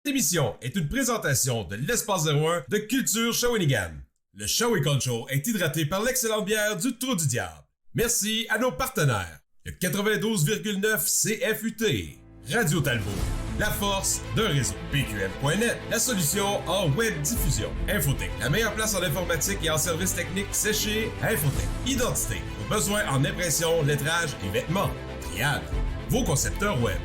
Cette émission est une présentation de l'Espace 01 de Culture Shawinigan. Le Shawinigan Show est hydraté par l'excellente bière du Trou du Diable. Merci à nos partenaires. Le 92,9 CFUT, Radio Talbot, la force d'un réseau. PQM.net, la solution en web diffusion. Infotech, la meilleure place en informatique et en services techniques, c'est chez Infotech. Identité, vos besoins en impression, lettrage et vêtements. Triade, vos concepteurs web.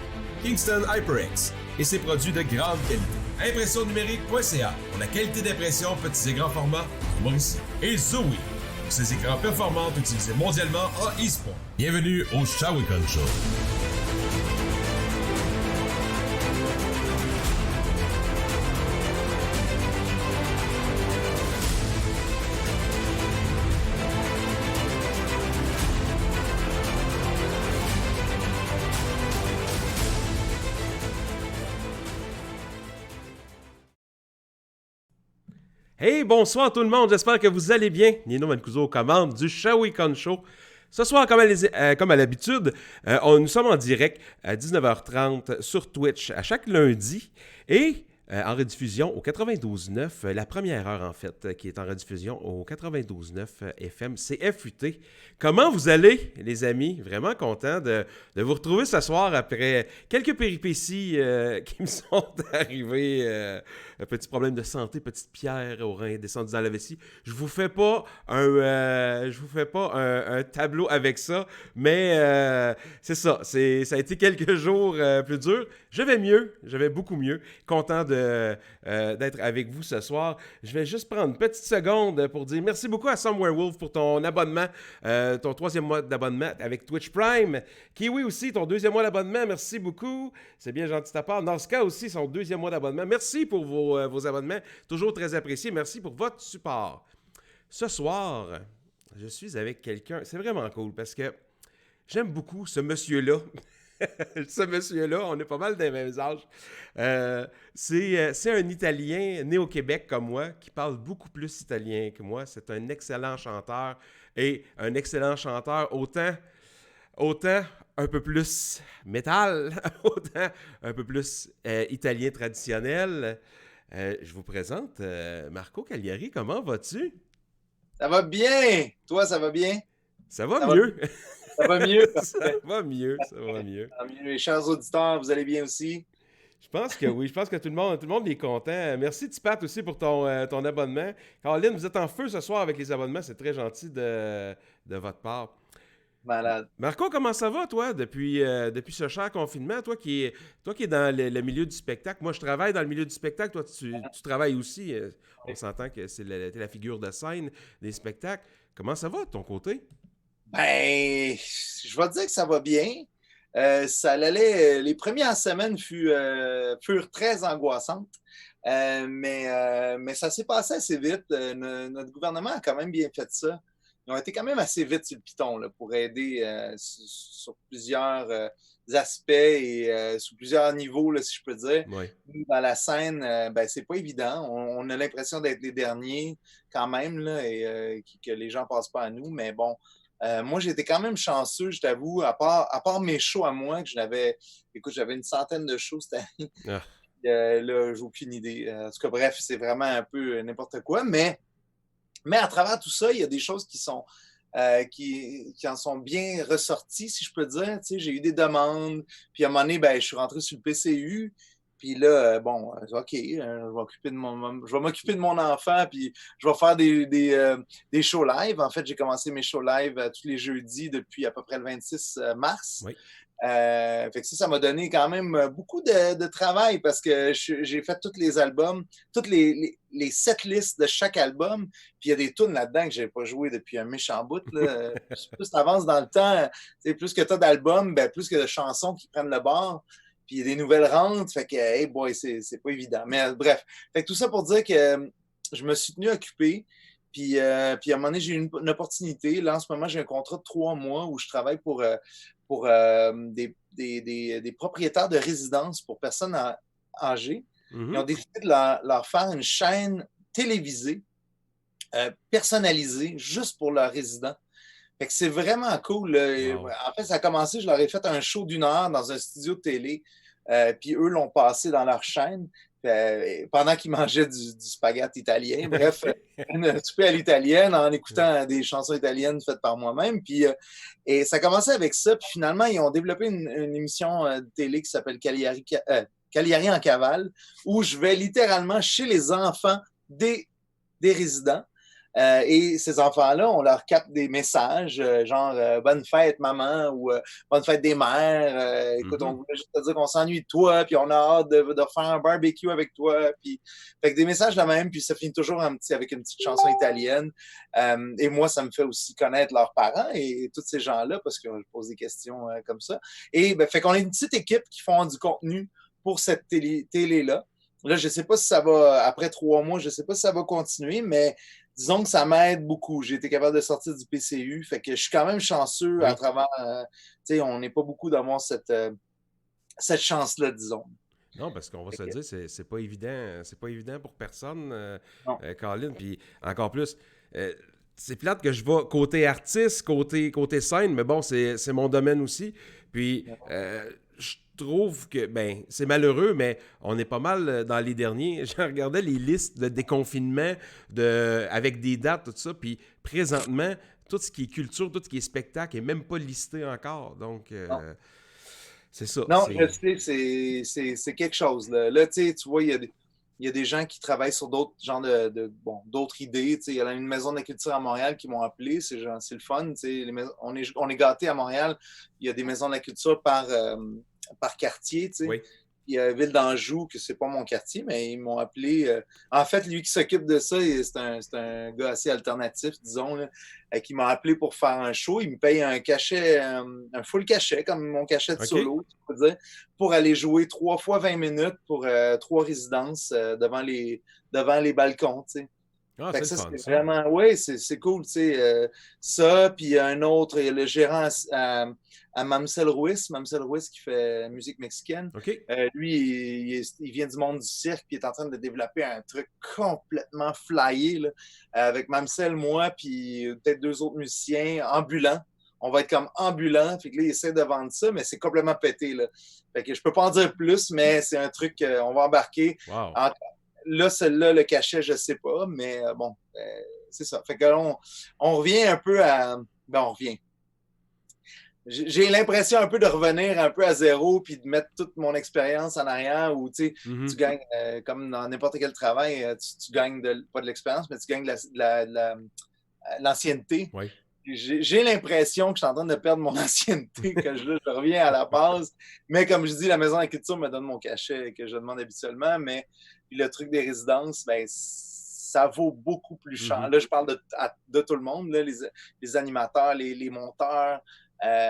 Kingston HyperX et ses produits de grande qualité. Impressionnumérique.ca pour la qualité d'impression petits et grands formats en Mauricie. Et Zoe pour ses écrans performants utilisés mondialement en e-sport. Bienvenue au Shawinigan Show. Hey, bonsoir tout le monde, j'espère que vous allez bien. Nino Mancuso aux commandes du Shawinigan Show. Ce soir, comme à l'habitude, nous sommes en direct à 19h30 sur Twitch à chaque lundi et en rediffusion au 92.9, la première heure en fait, qui est en rediffusion au 92.9 FM CFUT. Comment vous allez, les amis? Vraiment content de vous retrouver ce soir après quelques péripéties qui me sont arrivées. Un petit problème de santé, petite pierre au rein descendue dans la vessie. Je vous fais pas un tableau avec ça, mais c'est ça. Ça a été quelques jours plus durs. Je vais beaucoup mieux. Content d'être avec vous ce soir. Je vais juste prendre une petite seconde pour dire merci beaucoup à Somewhere Wolf pour ton abonnement, ton 3e mois d'abonnement avec Twitch Prime. Kiwi aussi, ton 2e mois d'abonnement. Merci beaucoup. C'est bien gentil de ta part. Norska aussi, son 2e mois d'abonnement. Merci pour vos abonnements. Toujours très apprécié. Merci pour votre support. Ce soir, je suis avec quelqu'un. C'est vraiment cool parce que j'aime beaucoup ce monsieur-là. Ce monsieur-là, on est pas mal des mêmes âges. C'est un Italien né au Québec comme moi, qui parle beaucoup plus italien que moi. C'est un excellent chanteur et un excellent chanteur autant un peu plus métal, autant un peu plus italien traditionnel. Je vous présente Marco Cagliari. Comment vas-tu? Ça va bien! Toi, ça va bien? Ça va mieux. Ça va mieux? Ça va mieux. Les chers auditeurs, vous allez bien aussi? Je pense que oui. Je pense que tout le monde est content. Merci Tipat aussi pour ton abonnement. Caroline, vous êtes en feu ce soir avec les abonnements. C'est très gentil de votre part. Malade. Marco, comment ça va, toi, depuis ce cher confinement? Toi qui es dans le milieu du spectacle. Moi, je travaille dans le milieu du spectacle. Toi, tu travailles aussi. On s'entend que t'es la figure de scène des spectacles. Comment ça va de ton côté? Ben, je vais te dire que ça va bien. Ça allait, les premières semaines furent très angoissantes, mais ça s'est passé assez vite. Notre gouvernement a quand même bien fait ça. Ils ont été quand même assez vite sur le piton là, pour aider sur plusieurs aspects et sous plusieurs niveaux, là, si je peux dire. Oui. Nous, dans la scène, ben, c'est pas évident. On a l'impression d'être les derniers quand même là, et que les gens passent pas à nous. Mais bon, moi, j'ai été quand même chanceux, je t'avoue, à part mes shows à moi, j'avais une centaine de shows cette année. Ah. Là, j'ai aucune idée. En tout cas, bref, c'est vraiment un peu n'importe quoi, mais à travers tout ça, il y a des choses qui en sont bien ressorties, si je peux dire. Tu sais, j'ai eu des demandes, puis à un moment donné, ben, je suis rentré sur le PCU, puis là, bon, OK, je vais m'occuper de mon enfant, puis je vais faire des shows live. En fait, j'ai commencé mes shows live tous les jeudis depuis à peu près le 26 mars. Oui. Fait que ça m'a donné quand même beaucoup de travail parce que j'ai fait tous les albums, toutes les setlists de chaque album. Puis il y a des tunes là-dedans que je n'avais pas joué depuis un méchant bout. Là. Plus tu avances dans le temps, plus que tu as d'albums, ben, plus que de chansons qui prennent le bord. Puis il y a des nouvelles rentrent. Fait que, hey boy, c'est pas évident. Mais bref, fait que tout ça pour dire que je me suis tenu occupé. Puis à un moment donné, j'ai eu une opportunité. Là, en ce moment, j'ai un contrat de 3 mois où je travaille pour des propriétaires de résidences pour personnes âgées. Mm-hmm. Ils ont décidé de leur faire une chaîne télévisée personnalisée juste pour leurs résidents. Fait que c'est vraiment cool. Wow. En fait, ça a commencé, je leur ai fait un show d'1 heure dans un studio de télé, puis eux l'ont passé dans leur chaîne. Pendant qu'il mangeait du spaghetti italien. Bref, un souper à l'italienne en écoutant des chansons italiennes faites par moi-même. Puis, et ça a commencé avec ça. Puis finalement, ils ont développé une émission de télé qui s'appelle Cagliari en cavale, où je vais littéralement chez les enfants des résidents. Et ces enfants-là, on leur capte des messages, genre bonne fête, maman, ou bonne fête des mères. Écoute, on voulait juste te dire qu'on s'ennuie de toi, puis on a hâte de faire un barbecue avec toi. Puis, fait que des messages de même, puis ça finit toujours avec une petite chanson italienne. Et moi, ça me fait aussi connaître leurs parents et tous ces gens-là, parce que je pose des questions comme ça. Et fait qu'on est une petite équipe qui font du contenu pour cette télé-là. Là, je ne sais pas si ça va, après 3 mois, je ne sais pas si ça va continuer, mais disons que ça m'aide beaucoup. J'ai été capable de sortir du PCU, fait que je suis quand même chanceux à travers, tu sais, on n'est pas beaucoup d'avoir cette chance-là, disons. Non, parce qu'on va se dire, c'est pas évident pour personne, Colin, puis encore plus, c'est plate que je vais côté artiste, côté scène, mais bon, c'est mon domaine aussi, puis je trouve que, c'est malheureux, mais on est pas mal dans les derniers. Je regardais les listes de déconfinement avec des dates, tout ça, puis présentement, tout ce qui est culture, tout ce qui est spectacle est même pas listé encore. Donc, c'est ça. Non, je sais, c'est quelque chose. Là tu vois, il y a des gens qui travaillent sur d'autres genres d'autres idées. Il y a une maison de la culture à Montréal qui m'ont appelé. C'est le fun. On est gâtés à Montréal. Il y a des maisons de la culture par quartier, tu sais. Oui. Il y a Ville d'Anjou, que c'est pas mon quartier, mais ils m'ont appelé. En fait, lui qui s'occupe de ça, c'est un gars assez alternatif, disons, là, qui m'a appelé pour faire un show. Il me paye un cachet, un full cachet, comme mon cachet de solo, tu peux dire, pour aller jouer 3 fois 20 minutes pour 3 résidences devant les balcons, tu sais. Ah, Fait que c'est ça, le fun, c'est vraiment, oui, c'est cool, tu sais. Ça, puis il y a un autre, il y a le gérant à Mamsel Ruiz qui fait musique mexicaine. OK. Lui, il vient du monde du cirque, puis il est en train de développer un truc complètement flyé, là, avec Mamsel, moi, puis peut-être 2 autres musiciens ambulants. On va être comme ambulants, fait que là, il essaie de vendre ça, mais c'est complètement pété, là. Fait que je peux pas en dire plus, mais c'est un truc qu'on va embarquer. Wow. Là, celle-là, le cachet, je ne sais pas, mais bon, c'est ça. Fait que on revient un peu à... on revient. J'ai l'impression un peu de revenir un peu à zéro puis de mettre toute mon expérience en arrière où, tu sais, tu gagnes, comme dans n'importe quel travail, tu gagnes pas de l'expérience, mais tu gagnes de l'ancienneté. Oui. J'ai l'impression que je suis en train de perdre mon ancienneté, que je reviens à la base. Mais comme je dis, la Maison de la Culture me donne mon cachet que je demande habituellement, mais puis le truc des résidences, ça vaut beaucoup plus cher. Là, je parle de tout le monde, là, les animateurs, les monteurs.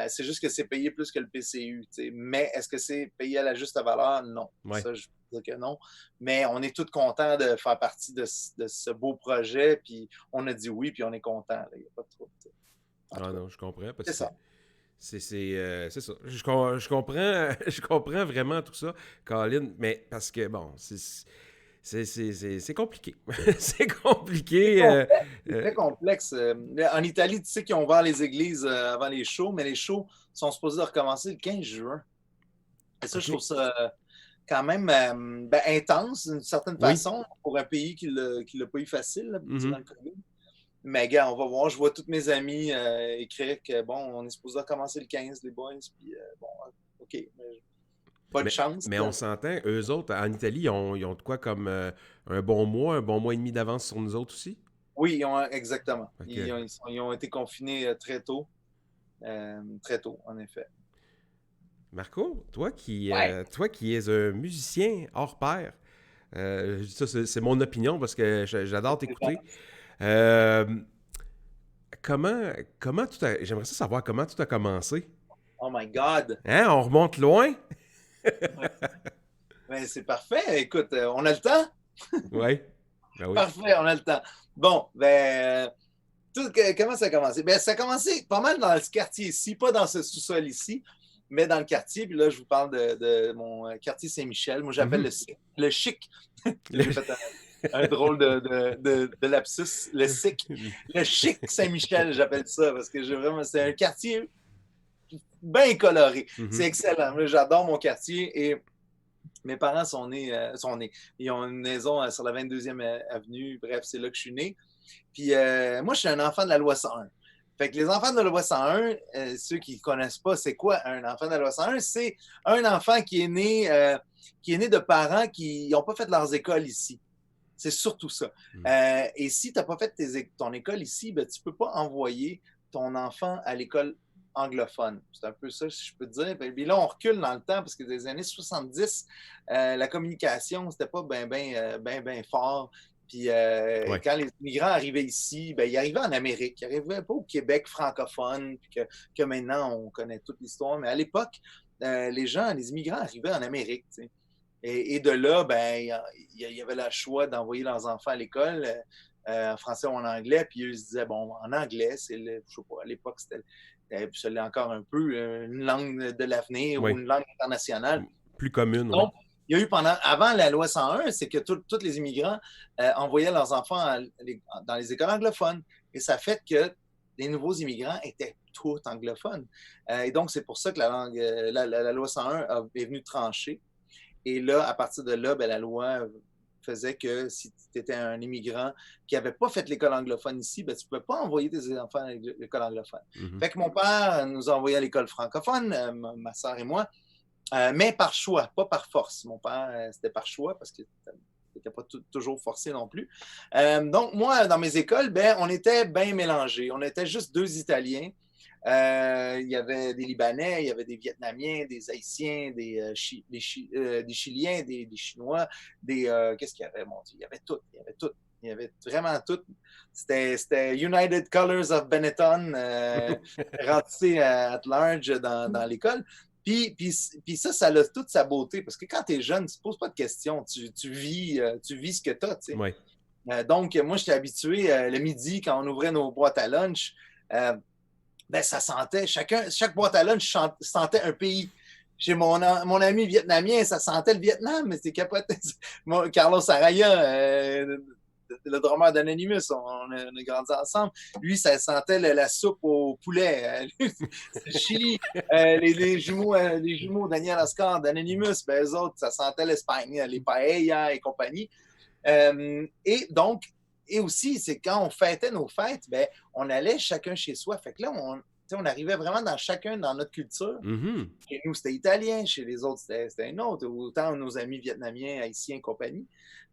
C'est juste que c'est payé plus que le PCU. T'sais. Mais est-ce que c'est payé à la juste valeur? Non. Ouais. Ça, je peux dire que non. Mais on est tous contents de faire partie de ce beau projet. Puis on a dit oui, puis on est contents. Il n'y a pas de trouble. Non, je comprends. C'est ça. C'est ça. Je comprends vraiment tout ça, Colin, mais parce que, bon, c'est compliqué. C'est compliqué. C'est très complexe. En Italie, tu sais qu'ils ont ouvert les églises avant les shows, mais les shows sont supposés recommencer le 15 juin. Et ça, je trouve ça quand même intense d'une certaine façon pour un pays qui l'a pas eu facile là, durant le COVID. Mais gars, on va voir. Je vois tous mes amis écrire que bon, on est supposé recommencer le 15, les boys. Puis bon, OK. Mais pas de chance. Mais on s'entend, eux autres, en Italie, ils ont de quoi comme un bon mois et demi d'avance sur nous autres aussi? Oui, exactement. Okay. Ils ont été confinés très tôt. Très tôt, en effet. Marco, toi qui es un musicien hors pair, ça c'est mon opinion parce que j'adore t'écouter. Comment tout a... J'aimerais savoir comment tout a commencé. Oh my God! Hein, on remonte loin? Ben, c'est parfait. Écoute, on a le temps? Oui. Parfait, on a le temps. Bon, comment ça a commencé? Ben, ça a commencé pas mal dans ce quartier ici, pas dans ce sous-sol ici, mais dans le quartier. Puis là, je vous parle de mon quartier Saint-Michel. Moi, j'appelle le chic. J'ai fait un drôle de lapsus. Le sick. Le chic Saint-Michel, j'appelle ça, parce que c'est un quartier bien coloré. C'est excellent. J'adore mon quartier et Mes parents sont nés. Ils ont une maison sur la 22e avenue. Bref, c'est là que je suis né. Puis moi, je suis un enfant de la loi 101. Fait que les enfants de la loi 101, ceux qui ne connaissent pas, c'est quoi un enfant de la loi 101? C'est un enfant qui est né de parents qui n'ont pas fait leurs écoles ici. C'est surtout ça. Et si tu n'as pas fait ton école ici, ben, tu ne peux pas envoyer ton enfant à l'école anglophone. C'est un peu ça, si je peux te dire. Puis là, on recule dans le temps parce que dans les années 70, la communication, c'était pas bien fort. Puis quand les immigrants arrivaient ici, ben, ils arrivaient en Amérique. Ils n'arrivaient pas au Québec francophone, puis que maintenant, on connaît toute l'histoire. Mais à l'époque, les immigrants arrivaient en Amérique. Tu sais. Et de là, ben, il y avait le choix d'envoyer leurs enfants à l'école en français ou en anglais. Puis eux se disaient, bon, en anglais, je sais pas, à l'époque, ça l'est encore un peu, une langue de l'avenir ou une langue internationale. Plus commune, donc, il y a eu avant la loi 101, c'est que tous les immigrants envoyaient leurs enfants dans les écoles anglophones. Et ça fait que les nouveaux immigrants étaient tous anglophones. Et donc, c'est pour ça que la loi 101 est venue trancher. Et là, à partir de là, ben, la loi faisait que si tu étais un immigrant qui n'avait pas fait l'école anglophone ici, ben, tu ne pouvais pas envoyer tes enfants à l'école anglophone. Fait que mon père nous a envoyés à l'école francophone, ma soeur et moi, mais par choix, pas par force. Mon père, c'était par choix parce que n'était pas toujours forcé non plus. Donc, moi, dans mes écoles, ben, on était bien mélangés. On était juste 2 Italiens. Il y avait des Libanais, il y avait des Vietnamiens, des Haïtiens, des Chiliens, des Chinois, qu'est-ce qu'il y avait, mon Dieu? Il y avait tout. Il y avait vraiment tout. C'était United Colors of Benetton, ratissé at large dans l'école. Puis ça a toute sa beauté, parce que quand tu es jeune, tu ne te poses pas de questions. Tu vis ce que tu as. Tu sais. Oui. Donc, moi, j'étais habitué le midi, quand on ouvrait nos boîtes à lunch, ben, ça sentait, chaque boîte à lunch sentait un pays. Chez mon ami vietnamien, ça sentait le Vietnam, mais c'est capoté. Carlos Araya, le drummer d'Anonymous, on a grandi ensemble. Lui, ça sentait la soupe au poulet. C'est Chili. Les jumeaux Daniel Oscar d'Anonymous, ben, eux autres, ça sentait l'Espagne, les paellas et compagnie. Et donc, et aussi, c'est quand on fêtait nos fêtes, ben, on allait chacun chez soi. Fait que là, on arrivait vraiment chacun dans notre culture. Chez nous, c'était italien. Chez les autres, c'était un autre. Autant nos amis vietnamiens, haïtiens et compagnie.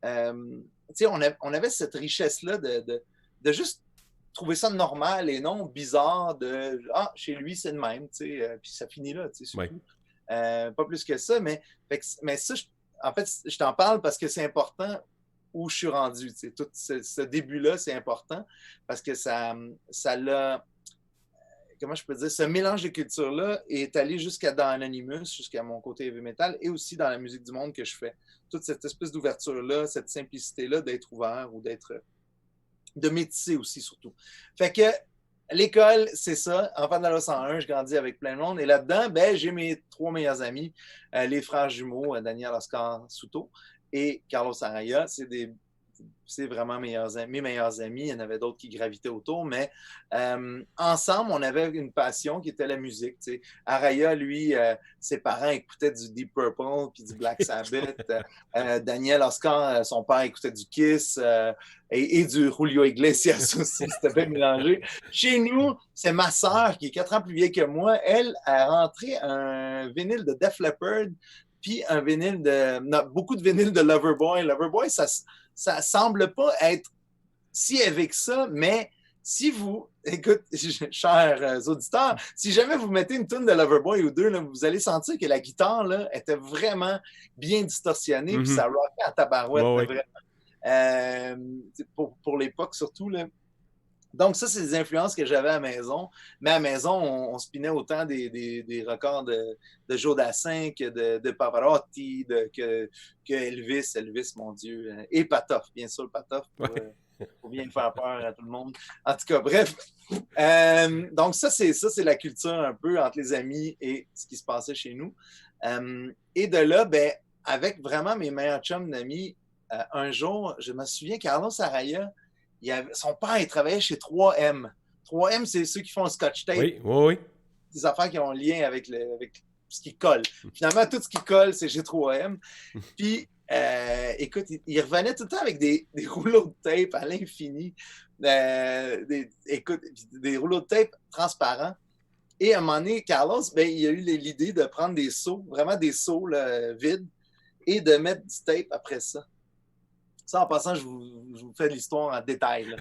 On avait cette richesse-là de juste trouver ça normal et non bizarre de « Ah, chez lui, c'est le même. » Puis ça finit là, surtout. Pas plus que ça. Mais ça, en fait, je t'en parle parce que c'est important où je suis rendu. Tout ce début-là, c'est important parce que ça l'a... Comment je peux dire? Ce mélange de cultures-là est allé jusqu'à dans Anonymous, jusqu'à mon côté heavy metal et aussi dans la musique du monde que je fais. Toute cette espèce d'ouverture-là, cette simplicité-là d'être ouvert ou de métisser aussi, surtout. Fait que l'école, c'est ça. Enfant de la loi 101, je grandis avec plein de monde. Et là-dedans, ben, j'ai mes 3 meilleurs amis, les frères jumeaux, Daniel Oscar Souto et Carlos Araya. C'est vraiment mes meilleurs amis. Il y en avait d'autres qui gravitaient autour, mais ensemble, on avait une passion qui était la musique. T'sais. Araya, lui, ses parents écoutaient du Deep Purple puis du Black Sabbath. Daniel Oscar, son père écoutait du Kiss et du Julio Iglesias aussi. C'était bien mélangé. Chez nous, c'est ma sœur, qui est 4 ans plus vieille que moi. Elle a rentré un vinyle de Def Leppard puis un vinyle beaucoup de vinyles de Loverboy. Loverboy, ça semble pas être si élevé que ça, mais si vous, écoute, chers auditeurs, si jamais vous mettez une tune de Loverboy ou deux, là, vous allez sentir que la guitare là, était vraiment bien distorsionnée, puis ça rockait à tabarouette, vraiment. Pour l'époque surtout, là. Donc, ça, c'est des influences que j'avais à la maison. Mais à la maison, on spinait autant des records de Joe Dassin que de Pavarotti, que Elvis. Elvis, mon Dieu. Et Patoff, bien sûr, Patoff, pour bien faire peur à tout le monde. En tout cas, bref. Donc, ça, c'est la culture un peu entre les amis et ce qui se passait chez nous. Et de là, ben, avec vraiment mes meilleurs chums d'amis, un jour, je me souviens, Carlos Araya, son père, il travaillait chez 3M. 3M, c'est ceux qui font le Scotch Tape. Oui. Des affaires qui ont un lien avec ce qui colle. Finalement, tout ce qui colle, c'est G3M. Puis, écoute, il revenait tout le temps avec des rouleaux de tape à l'infini. Des rouleaux de tape transparents. Et à un moment donné, Carlos, ben, il a eu l'idée de prendre des seaux, vraiment des seaux là, vides, et de mettre du tape après ça. Ça, en passant, je vous fais l'histoire en détail. Là.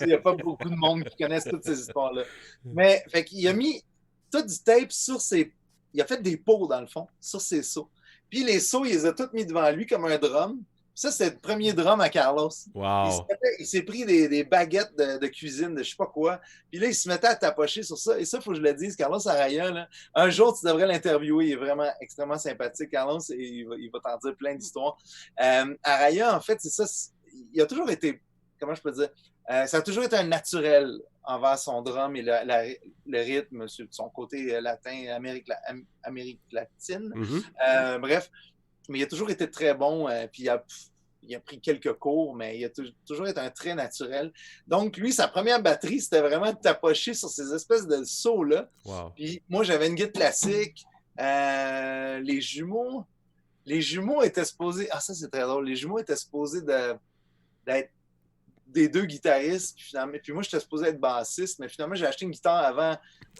Il n'y a pas beaucoup de monde qui connaissent toutes ces histoires-là. Mais, fait qu'il a mis tout du tape sur ses... Il a fait des pots, dans le fond, sur ses seaux. Puis les seaux, il les a tous mis devant lui comme un drum. Ça, c'est le premier drum à Carlos. Wow. Il s'est pris des baguettes de cuisine, de je sais pas quoi. Puis là, il se mettait à tapocher sur ça. Et ça, il faut que je le dise, Carlos Araya, là, un jour, tu devrais l'interviewer. Il est vraiment extrêmement sympathique, Carlos, et il va t'en dire plein d'histoires. Araya, en fait, c'est ça. Il a toujours été, comment je peux dire, ça a toujours été un naturel envers son drum et le rythme, sur son côté latin, Amérique latine. Mm-hmm. Bref. Mais il a toujours été très bon, puis il a pris quelques cours, mais il a toujours été un très naturel. Donc, lui, sa première batterie, c'était vraiment de tapocher sur ces espèces de sauts-là. Wow. Puis moi, j'avais une guitare classique. Les jumeaux étaient supposés... Ah, ça, c'est très drôle. Les jumeaux étaient supposés d'être des deux guitaristes. Puis moi, j'étais supposé être bassiste, mais finalement, j'ai acheté une guitare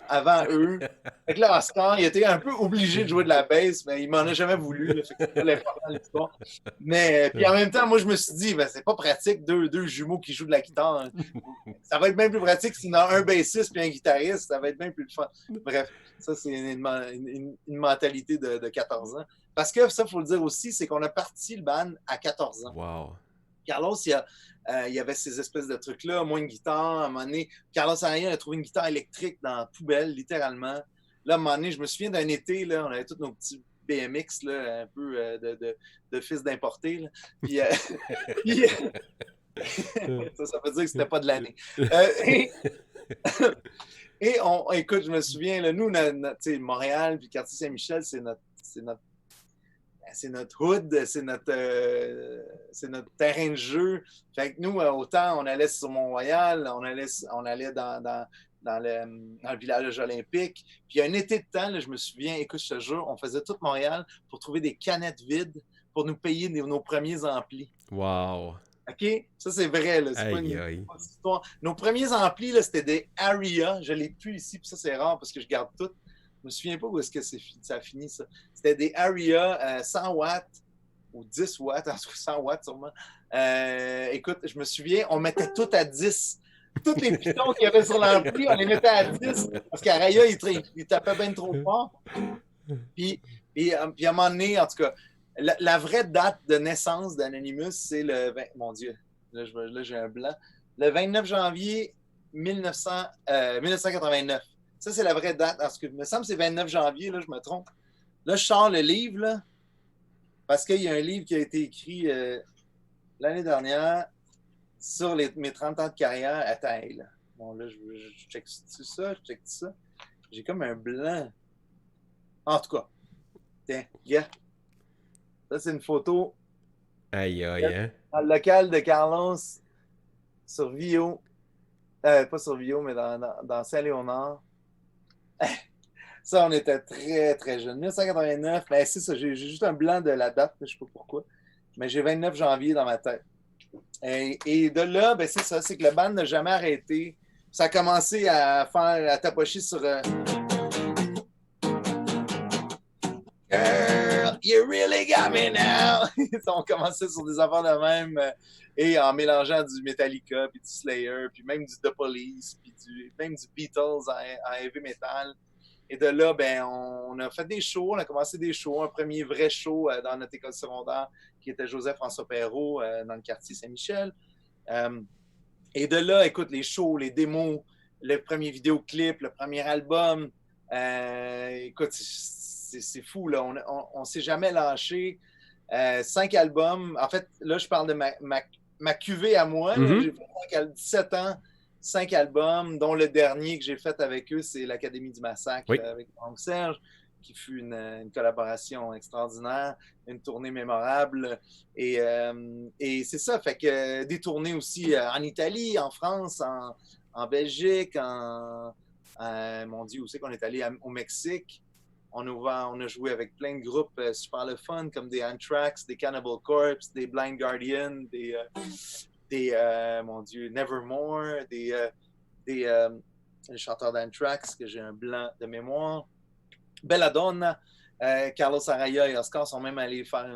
avant eux. Fait que là, Oscar, il était un peu obligé de jouer de la bass, mais il m'en a jamais voulu. Là, fait que c'est pas l'important de l'histoire. Mais puis en même temps, moi, je me suis dit, ben, c'est pas pratique, deux jumeaux qui jouent de la guitare. Ça va être bien plus pratique s'il y en a un bassiste puis un guitariste. Ça va être bien plus fun. Bref, ça, c'est une mentalité de 14 ans. Parce que ça, il faut le dire aussi, c'est qu'on a parti le band à 14 ans. Wow. Carlos, il y avait ces espèces de trucs-là, moins une guitare. À un moment donné, Carlos Araya a trouvé une guitare électrique dans la poubelle, littéralement. Là, à un moment donné, je me souviens d'un été, là, on avait tous nos petits BMX, là, un peu de fils d'importés. Là. Puis, ça veut dire que c'était pas de l'année. Écoute, je me souviens, là, nous, Montréal puis quartier Saint-Michel, c'est notre hood, c'est notre terrain de jeu. Fait que nous, autant on allait sur Mont-Royal, on allait dans le village olympique. Puis un été de temps, là, je me souviens, écoute, je te jure, on faisait tout Montréal pour trouver des canettes vides pour nous payer nos premiers amplis. Wow. OK? Ça, c'est vrai. Là. C'est pas une histoire. Nos premiers amplis, là, c'était des Aria. Je l'ai plus ici, puis ça, c'est rare parce que je garde tout. Je me souviens pas où est-ce que ça a fini, ça. C'était des Aria 100 watts ou 10 watts, en tout cas 100 watts sûrement. Écoute, je me souviens, on mettait tout à 10. Tous les pitons qu'il y avait sur l'ampli, on les mettait à 10 parce qu'Araya, il tapait bien trop fort. Puis à un moment donné, en tout cas, la vraie date de naissance d'Anonymous, c'est le... Mon Dieu, là j'ai un blanc. Le 29 janvier 1989. Ça, c'est la vraie date. Parce que, il me semble que c'est 29 janvier, là, je me trompe. Là, je sors le livre, là, parce qu'il y a un livre qui a été écrit l'année dernière sur mes 30 ans de carrière à taille. Là. Bon, là, je check ça, J'ai comme un blanc. En tout cas, tiens, gars. Ça, c'est une photo. Aïe, hein? Dans le local de Carlos sur Vio. Pas sur Vio, mais dans Saint-Léonard. Ça, on était très, très jeunes. 1989, ben, c'est ça, j'ai juste un blanc de la date, je ne sais pas pourquoi. Mais j'ai 29 janvier dans ma tête. Et de là, ben, c'est ça, c'est que le band n'a jamais arrêté. Ça a commencé à tapocher sur... Girl, you really got me now! On commençait sur des affaires de même et en mélangeant du Metallica, puis du Slayer, puis même du The Police, puis même du Beatles en heavy metal. Et de là, ben, on a fait des shows, on a commencé des shows, un premier vrai show dans notre école secondaire qui était Joseph-François Perrault dans le quartier Saint-Michel. Et de là, écoute, les shows, les démos, le premier vidéoclip, le premier album, écoute, c'est fou, là. On ne s'est jamais lâché. 5 albums. En fait, là, je parle de ma cuvée à moi. Mm-hmm. J'ai fait 17 ans, 5 albums, dont le dernier que j'ai fait avec eux, c'est l'Académie du Massacre avec Franck Serge, qui fut une collaboration extraordinaire, une tournée mémorable. Et c'est ça, fait que des tournées aussi en Italie, en France, en Belgique, mon Dieu, où c'est qu'on est allé au Mexique. on a joué avec plein de groupes super le fun, comme des Anthrax, des Cannibal Corpse, des Blind Guardian, mon Dieu, Nevermore, des chanteurs d'Anthrax, que j'ai un blanc de mémoire. Belladonna, Carlos Araya et Oscar sont même allés faire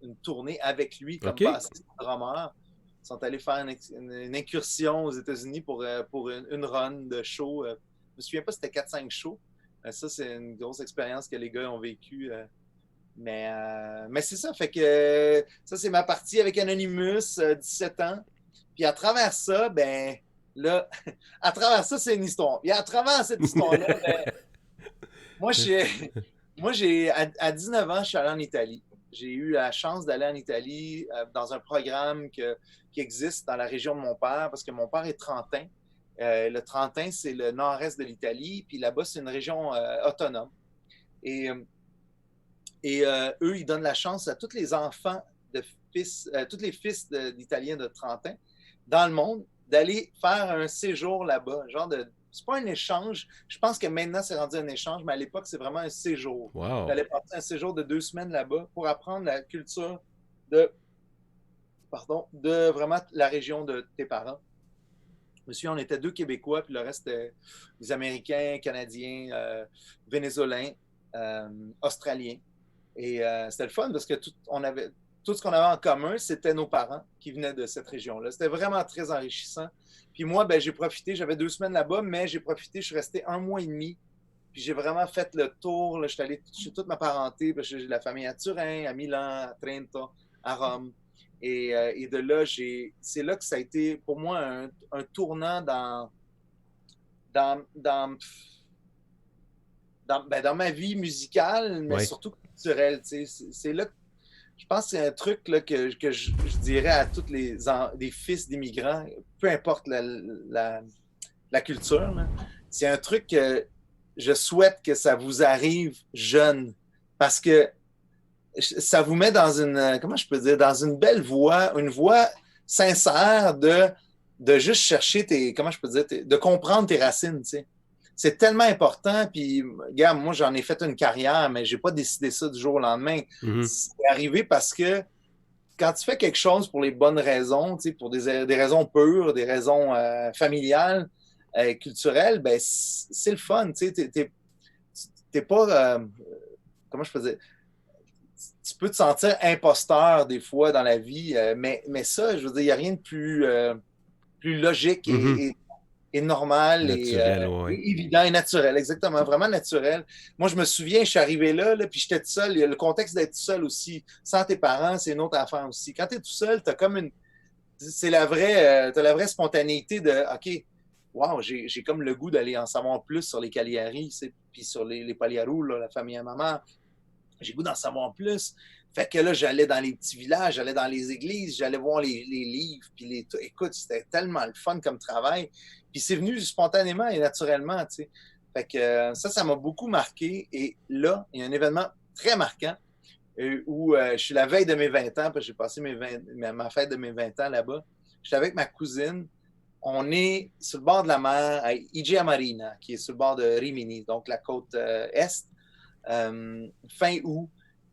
une tournée avec lui comme bassiste drummer. Ils sont allés faire une incursion aux États-Unis pour une run de show. Je me souviens pas si c'était 4-5 shows. Ça, c'est une grosse expérience que les gars ont vécue. Mais c'est ça. Fait que ça, c'est ma partie avec Anonymous, 17 ans. Puis à travers ça, ben là, à travers ça, c'est une histoire. Et à travers cette histoire-là, ben, moi, à 19 ans, je suis allé en Italie. J'ai eu la chance d'aller en Italie dans un programme qui existe dans la région de mon père, parce que mon père est trentin. Le Trentin, c'est le nord-est de l'Italie, puis là-bas, c'est une région autonome. Et eux, ils donnent la chance à tous les enfants tous les fils d'Italiens de Trentin dans le monde d'aller faire un séjour là-bas, c'est pas un échange. Je pense que maintenant, c'est rendu un échange, mais à l'époque, c'est vraiment un séjour. Wow. J'allais passer un séjour de 2 semaines là-bas pour apprendre la culture de vraiment la région de tes parents. Je me souviens, on était 2 Québécois, puis le reste, des Américains, Canadiens, Vénézuéliens, Australiens. Et c'était le fun parce que tout ce qu'on avait en commun, c'était nos parents qui venaient de cette région-là. C'était vraiment très enrichissant. Puis moi, ben, j'ai profité, j'avais 2 semaines là-bas, mais j'ai profité, je suis resté 1 mois et demi. Puis j'ai vraiment fait le tour. Là, je suis allé chez toute ma parenté, parce que j'ai de la famille à Turin, à Milan, à Trento, à Rome. Et de là, c'est là que ça a été pour moi un tournant dans ma vie musicale, mais surtout culturelle. C'est là que je pense que c'est un truc là, que je dirais à tous les fils d'immigrants, peu importe la culture, là, c'est un truc que je souhaite que ça vous arrive jeune, parce que ça vous met dans dans une belle voie, une voie sincère de juste chercher de comprendre tes racines, tu sais. C'est tellement important, puis, regarde, moi, j'en ai fait une carrière, mais j'ai pas décidé ça du jour au lendemain. Mm-hmm. C'est arrivé parce que quand tu fais quelque chose pour les bonnes raisons, tu sais, pour des raisons pures, des raisons familiales, culturelles, ben, c'est le fun, tu sais, t'es pas, comment je peux dire, tu peux te sentir imposteur des fois dans la vie, mais ça, je veux dire, il n'y a rien de plus logique et normal naturel, et évident et naturel, exactement, vraiment naturel. Moi, je me souviens, je suis arrivé là puis j'étais tout seul. Le contexte d'être tout seul aussi, sans tes parents, c'est une autre affaire aussi. Quand tu es tout seul, tu as comme t'as la vraie spontanéité de OK, wow, j'ai comme le goût d'aller en savoir plus sur les Cagliari, puis sur les Pagliaru, la famille à maman. J'ai le goût d'en savoir plus. Fait que là, j'allais dans les petits villages, j'allais dans les églises, j'allais voir les livres. Puis écoute, c'était tellement le fun comme travail. Puis c'est venu spontanément et naturellement, tu sais. Fait que ça m'a beaucoup marqué. Et là, il y a un événement très marquant où je suis la veille de mes 20 ans, parce que j'ai passé ma fête de mes 20 ans là-bas. J'étais avec ma cousine. On est sur le bord de la mer à Igia Marina, qui est sur le bord de Rimini, donc la côte est. Fin août.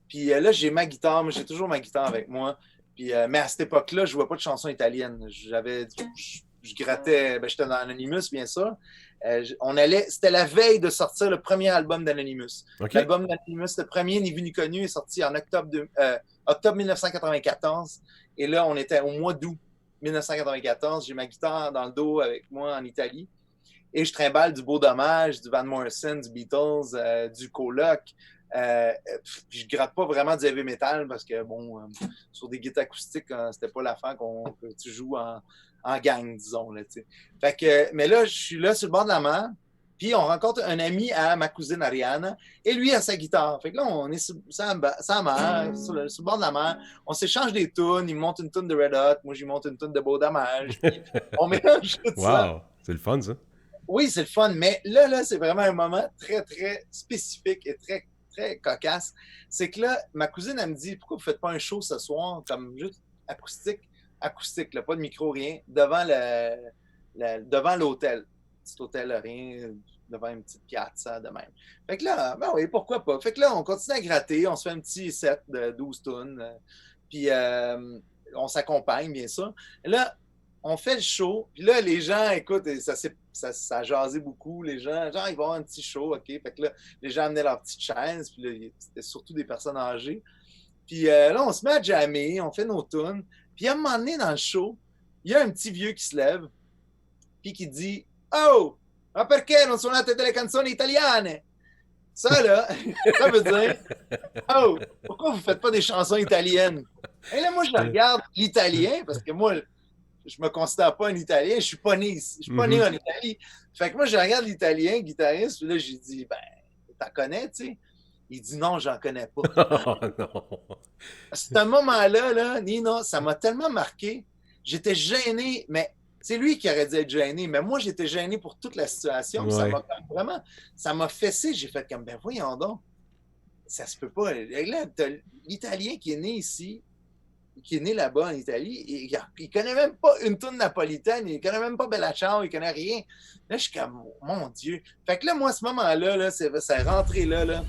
Puis là, j'ai ma guitare. Moi, j'ai toujours ma guitare avec moi. Puis, mais à cette époque-là, je ne jouais pas de chansons italiennes. Je grattais. Ben, j'étais dans Anonymous, bien sûr. C'était la veille de sortir le premier album d'Anonymous. Okay. L'album d'Anonymous, le premier, Ni vu ni connu, est sorti en octobre 1994. Et là, on était au mois d'août 1994. J'ai ma guitare dans le dos avec moi en Italie. Et je trimballe du Beau Dommage, du Van Morrison, du Beatles, du Coloc. Puis je gratte pas vraiment du heavy metal parce que, bon, sur des guitares acoustiques, c'était pas l'affaire que tu joues en gang, disons. Là, fait que, mais là, je suis là sur le bord de la mer. Puis on rencontre un ami à ma cousine Ariane et lui a sa guitare. Fait que là, on est sur la mer, sur le bord de la mer. On s'échange des tunes. Il me monte une tune de Red Hot. Moi, j'y monte une tune de Beau Dommage. On mélange tout ça. Wow! C'est le fun, ça. Oui, c'est le fun. Mais là, c'est vraiment un moment très, très spécifique et très, très cocasse. C'est que là, ma cousine, elle me dit, pourquoi vous ne faites pas un show ce soir, comme juste acoustique, pas de micro, rien, devant l'hôtel. Petit hôtel, rien, devant une petite piazza de même. Fait que là, ben oui, pourquoi pas. Fait que là, on continue à gratter, on se fait un petit set de 12 tunes, puis on s'accompagne, bien sûr. Et là, on fait le show, puis là, les gens, écoute, ça a jasé beaucoup, les gens, genre, ils vont avoir un petit show, OK? Fait que là, les gens amenaient leurs petites chaises, puis là, c'était surtout des personnes âgées. Puis là, on se met à jammer, on fait nos tunes, puis à un moment donné, dans le show, il y a un petit vieux qui se lève, puis qui dit « Oh, ma perché non suonate delle canzoni italiane? » Ça, là, ça veut dire « Oh, pourquoi vous ne faites pas des chansons italiennes? » Et là, moi, je regarde l'italien, parce que moi, je me considère pas un Italien, je suis pas né ici, je suis pas né en Italie. Fait que moi, je regarde l'italien, guitariste, puis là, j'ai dit « Ben, t'en connais, tu sais? » Il dit « Non, j'en connais pas. » Oh non! À ce moment-là, là, Nino, ça m'a tellement marqué. J'étais gêné, mais c'est lui qui aurait dû être gêné, mais moi, j'étais gêné pour toute la situation. Ça m'a vraiment, ça m'a fessé. J'ai fait comme, ben voyons donc, ça se peut pas. Et là, t'as l'Italien qui est né ici, qui est né là-bas en Italie, il connaît même pas une toune napolitaine, il connaît même pas Bella Ciao, il connaît rien. Là, je suis comme, mon Dieu. Fait que là, moi, à ce moment-là, là, c'est rentré là.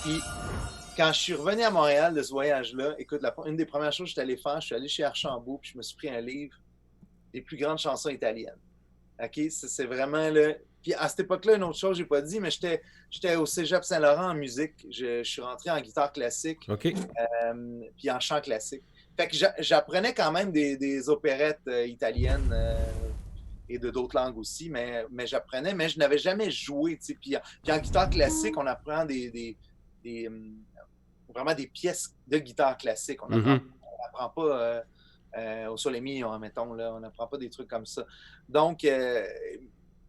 Puis, quand je suis revenu à Montréal de ce voyage-là, écoute, une des premières choses que je suis allé faire, je suis allé chez Archambault, puis je me suis pris un livre des plus grandes chansons italiennes. OK? C'est vraiment là. Puis à cette époque-là, une autre chose que je n'ai pas dit, mais j'étais au Cégep Saint-Laurent en musique. Je suis rentré en guitare classique, puis en chant classique. Fait que j'apprenais quand même des opérettes italiennes et de d'autres langues aussi, mais j'apprenais, mais je n'avais jamais joué. Puis en guitare classique, on apprend vraiment des pièces de guitare classique. On n'apprend pas au Sole Mio, mettons, là, on n'apprend pas des trucs comme ça. Donc,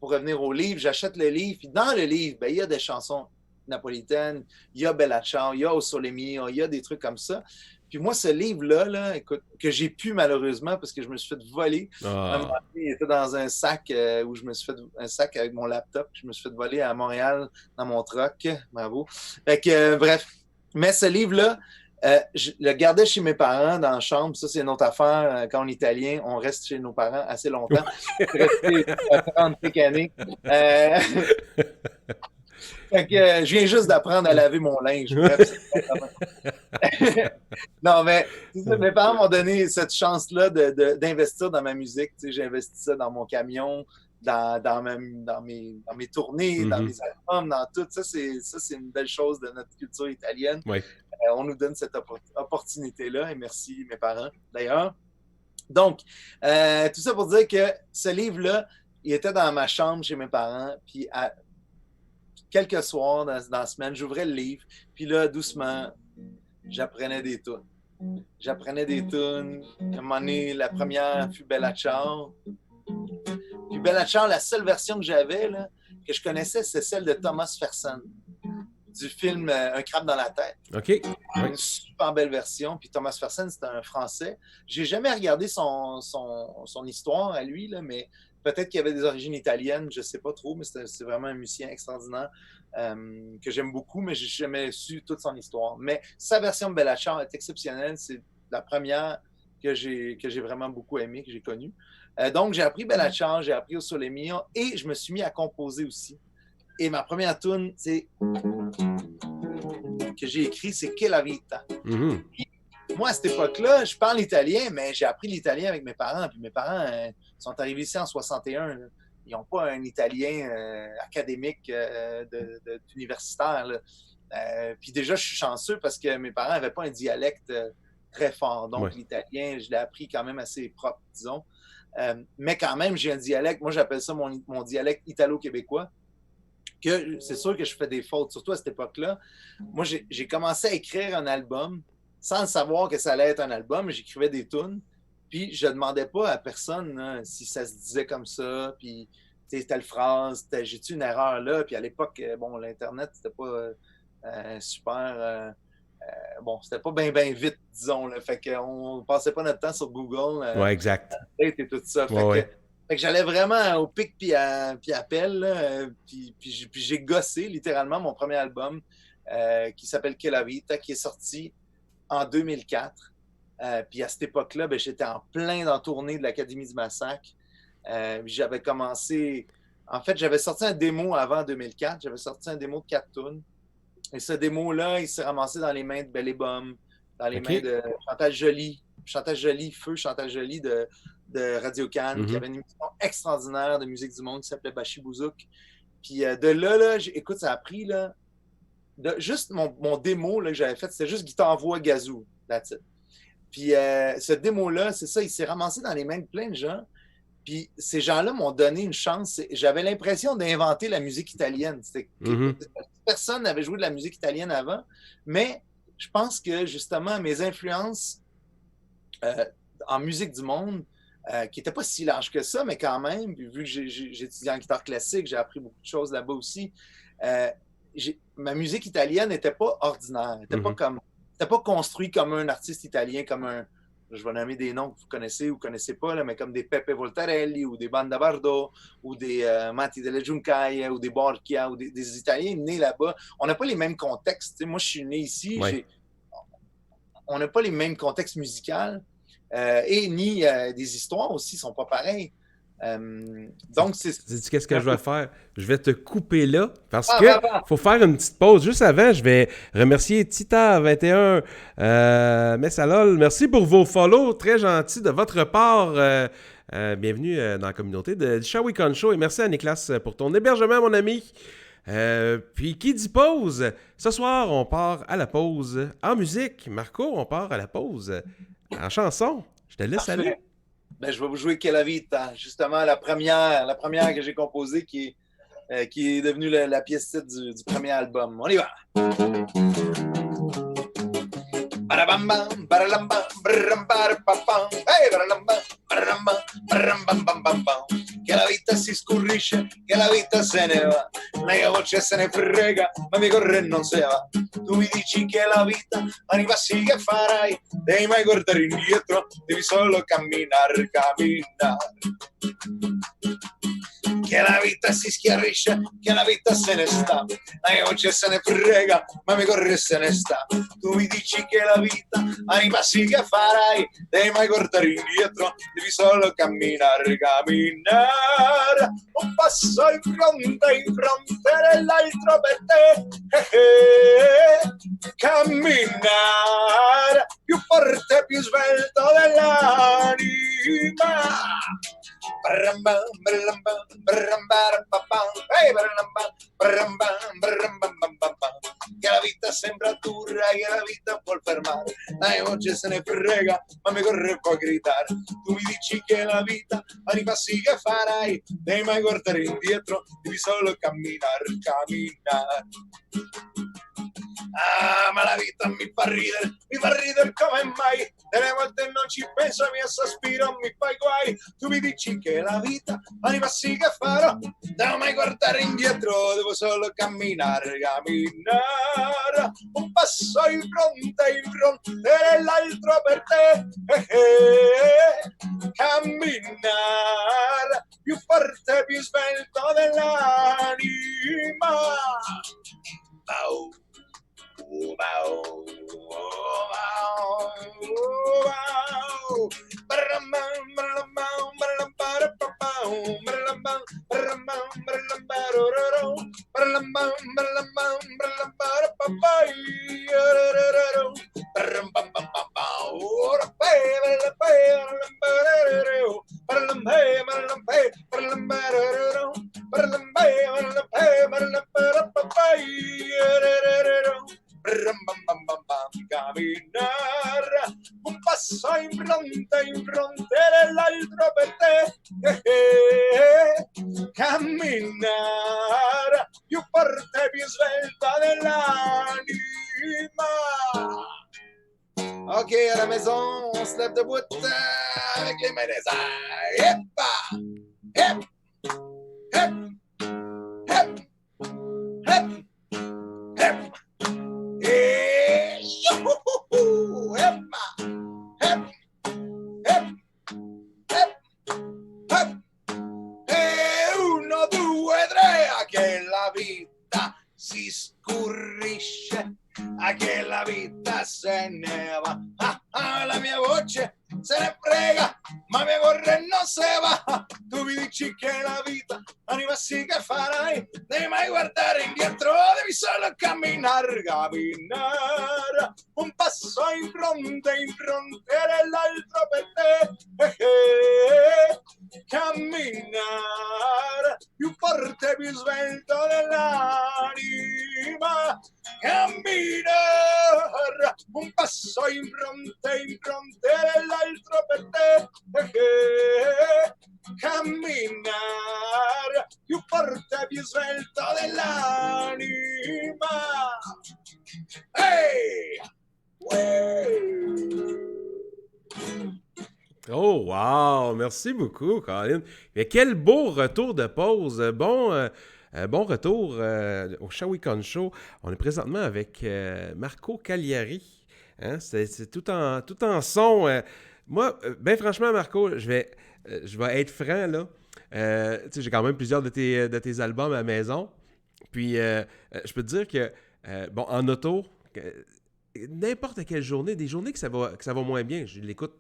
pour revenir au livre, j'achète le livre, puis dans le livre, ben, il y a des chansons napolitaines, il y a Bella Ciao, il y a Au Sole Mio, il y a des trucs comme ça. Puis moi, ce livre-là, là, écoute, que j'ai pu malheureusement, parce que je me suis fait voler. À un moment donné, il était dans un sac où je me suis fait un sac avec mon laptop. Je me suis fait voler à Montréal dans mon truck. Bravo. Fait que, bref. Mais ce livre-là, je le gardais chez mes parents dans la chambre. Ça, c'est une autre affaire. Quand on est italien, on reste chez nos parents assez longtemps. Je suis resté 35 années. Fait que je viens juste d'apprendre à laver mon linge. Non, mais mes parents m'ont donné cette chance-là d'investir dans ma musique. Tu sais, j'ai investi ça dans mon camion, dans mes tournées, dans mes albums, dans tout. Ça, c'est une belle chose de notre culture italienne. Oui. On nous donne cette opportunité-là, et merci mes parents, d'ailleurs. Donc, tout ça pour dire que ce livre-là, il était dans ma chambre chez mes parents, puis quelques soirs dans la semaine, j'ouvrais le livre, puis là, doucement, j'apprenais des tunes. J'apprenais des tunes. À un moment donné, la première fut Bella Ciao. Puis Bella Ciao, la seule version que j'avais, là, que je connaissais, c'est celle de Thomas Fersen, du film Un crabe dans la tête. OK. Une super belle version. Puis Thomas Fersen, c'est un Français. J'ai jamais regardé son histoire à lui, là, mais peut-être qu'il avait des origines italiennes, je ne sais pas trop, mais c'est vraiment un musicien extraordinaire que j'aime beaucoup, mais je n'ai jamais su toute son histoire. Mais sa version de Bella Ciao est exceptionnelle. C'est la première que j'ai vraiment beaucoup aimée, que j'ai connue. Donc, j'ai appris Bella Ciao, j'ai appris Au Sole Mio et je me suis mis à composer aussi. Et ma première tune, c'est que j'ai écrit, c'est Que la vita. Moi, à cette époque-là, je parle italien, mais j'ai appris l'italien avec mes parents. Puis mes parents sont arrivés ici en 61. Là. Ils n'ont pas un italien académique d'universitaire. Puis déjà, je suis chanceux parce que mes parents n'avaient pas un dialecte très fort. Donc, l'italien, je l'ai appris quand même assez propre, disons. Mais quand même, j'ai un dialecte. Moi, j'appelle ça mon dialecte italo-québécois. Que c'est sûr que je fais des fautes, surtout à cette époque-là. Moi, j'ai commencé à écrire un album sans savoir que ça allait être un album. J'écrivais des tunes, puis je ne demandais pas à personne hein, si ça se disait comme ça, puis telle phrase, j'ai-tu une erreur là? Puis à l'époque, bon, l'Internet, c'était pas super... bon, c'était pas bien vite, disons. Là, fait qu'on passait pas notre temps sur Google. Ouais, exact. Et tout ça. Fait que j'allais vraiment au pic puis à pelle. Puis j'ai gossé littéralement mon premier album qui s'appelle Que la vita, qui est sorti en 2004. Puis à cette époque-là, ben, j'étais en plein dans la tournée de l'Académie du Massacre. J'avais commencé En fait, j'avais sorti un démo avant 2004. J'avais sorti un démo de 4 tunes. Et ce démo-là, il s'est ramassé dans les mains de Belly Bum, dans les mains de Chantal Joly. Feu Chantal Joly de Radio Cannes, qui avait une émission extraordinaire de musique du monde qui s'appelait Bashi Bouzouk. Puis de là, écoute, ça a pris là, juste mon démo là, que j'avais fait, c'était juste guitare-voix gazou. That's it. Puis ce démo-là, c'est ça, il s'est ramassé dans les mains de plein de gens. Puis ces gens-là m'ont donné une chance. J'avais l'impression d'inventer la musique italienne. Personne n'avait joué de la musique italienne avant. Mais je pense que justement, mes influences en musique du monde, qui n'étaient pas si larges que ça, mais quand même, vu que j'ai étudié en guitare classique, j'ai appris beaucoup de choses là-bas aussi. Ma musique italienne n'était pas ordinaire. N'était pas construit comme un artiste italien, comme un. Je vais nommer des noms que vous connaissez ou ne connaissez pas, là, mais comme des Pepe Voltarelli ou des Banda Bardo ou des Matti delle Giuncaie ou des Borchia ou des Italiens nés là-bas. On n'a pas les mêmes contextes. T'sais, moi, je suis né ici. Ouais. On n'a pas les mêmes contextes musicaux et ni des histoires aussi ne sont pas pareilles. Donc, sais-tu qu'est-ce que je vais faire? Je vais te couper là parce que faut faire une petite pause. Juste avant, je vais remercier Tita21 Messalol. Merci pour vos follow, très gentil de votre part. Bienvenue dans la communauté de Shawi Concho et merci à Nicolas pour ton hébergement, mon ami. Puis qui dit pause? Ce soir, on part à la pause en musique. Marco, on part à la pause en chanson. Je te laisse aller. Ben, je vais vous jouer Que la Vita, justement la première que j'ai composée qui est devenue la pièce titre du premier album. On y va! Che la vita si scurrisce, che la vita se ne va, la voce se ne frega, ma mi corre e non se va. Tu mi dici che la vita ha i passi che farai, devi mai guardare indietro, devi solo camminare. Che la vita si schiarisce, che la vita se ne sta, la voce se ne frega, ma mi corre e se ne sta. Tu mi dici che la vita ha i passi che farai, devi mai guardare indietro, devi solo camminare. Un passo in fronte nell'altro per te, camminare più forte, più svelto dell'anima. Che la vita sembra dura, che la vita vuol fermare, la voce se ne frega, ma mi corre e può gridare. Tu mi dici che la vita ha i passi che farai, devi mai guardare indietro, devi solo camminare. Ah, ma la vita mi fa ridere come mai. Delle volte non ci penso, mi sospiro, mi fai guai. Tu mi dici che la vita ha i passi che farò, devo mai guardare indietro, devo solo camminare. Un passo in fronte nell'altro per te, camminare più forte, più svelto dell'anima. Camminare un passo in fronte nell'altro per te, camminare più forte, più svelta dell'anima. Ok, à la maison, on se lève debout avec les mains des airs. Hip, uno, due, tre, che la vita si scurrisce, che la vita se ne va. La mia voce se ne frega, ma mi corre non se va. Tu mi dici che la vita anima ora sì che farai, devi mai guardare indietro, devi solo camminare, camminare, un passo in fronte e l'altro per te, camminare, più forte, più svelto dell'anima, camminare, un passo in fronte e l'altro per te, camminare, più forte, più svelto dell'anima. Hey! Oh, wow! Merci beaucoup, Colin. Mais quel beau retour de pause. Bon retour au Shawicon Show. On est présentement avec Marco Cagliari. Hein? C'est tout en son. Moi, ben franchement, Marco, je vais être franc, là. Tu sais, j'ai quand même plusieurs de tes albums à la maison. Puis, je peux te dire que, bon, en auto, n'importe quelle journée, des journées que ça va moins bien, je l'écoute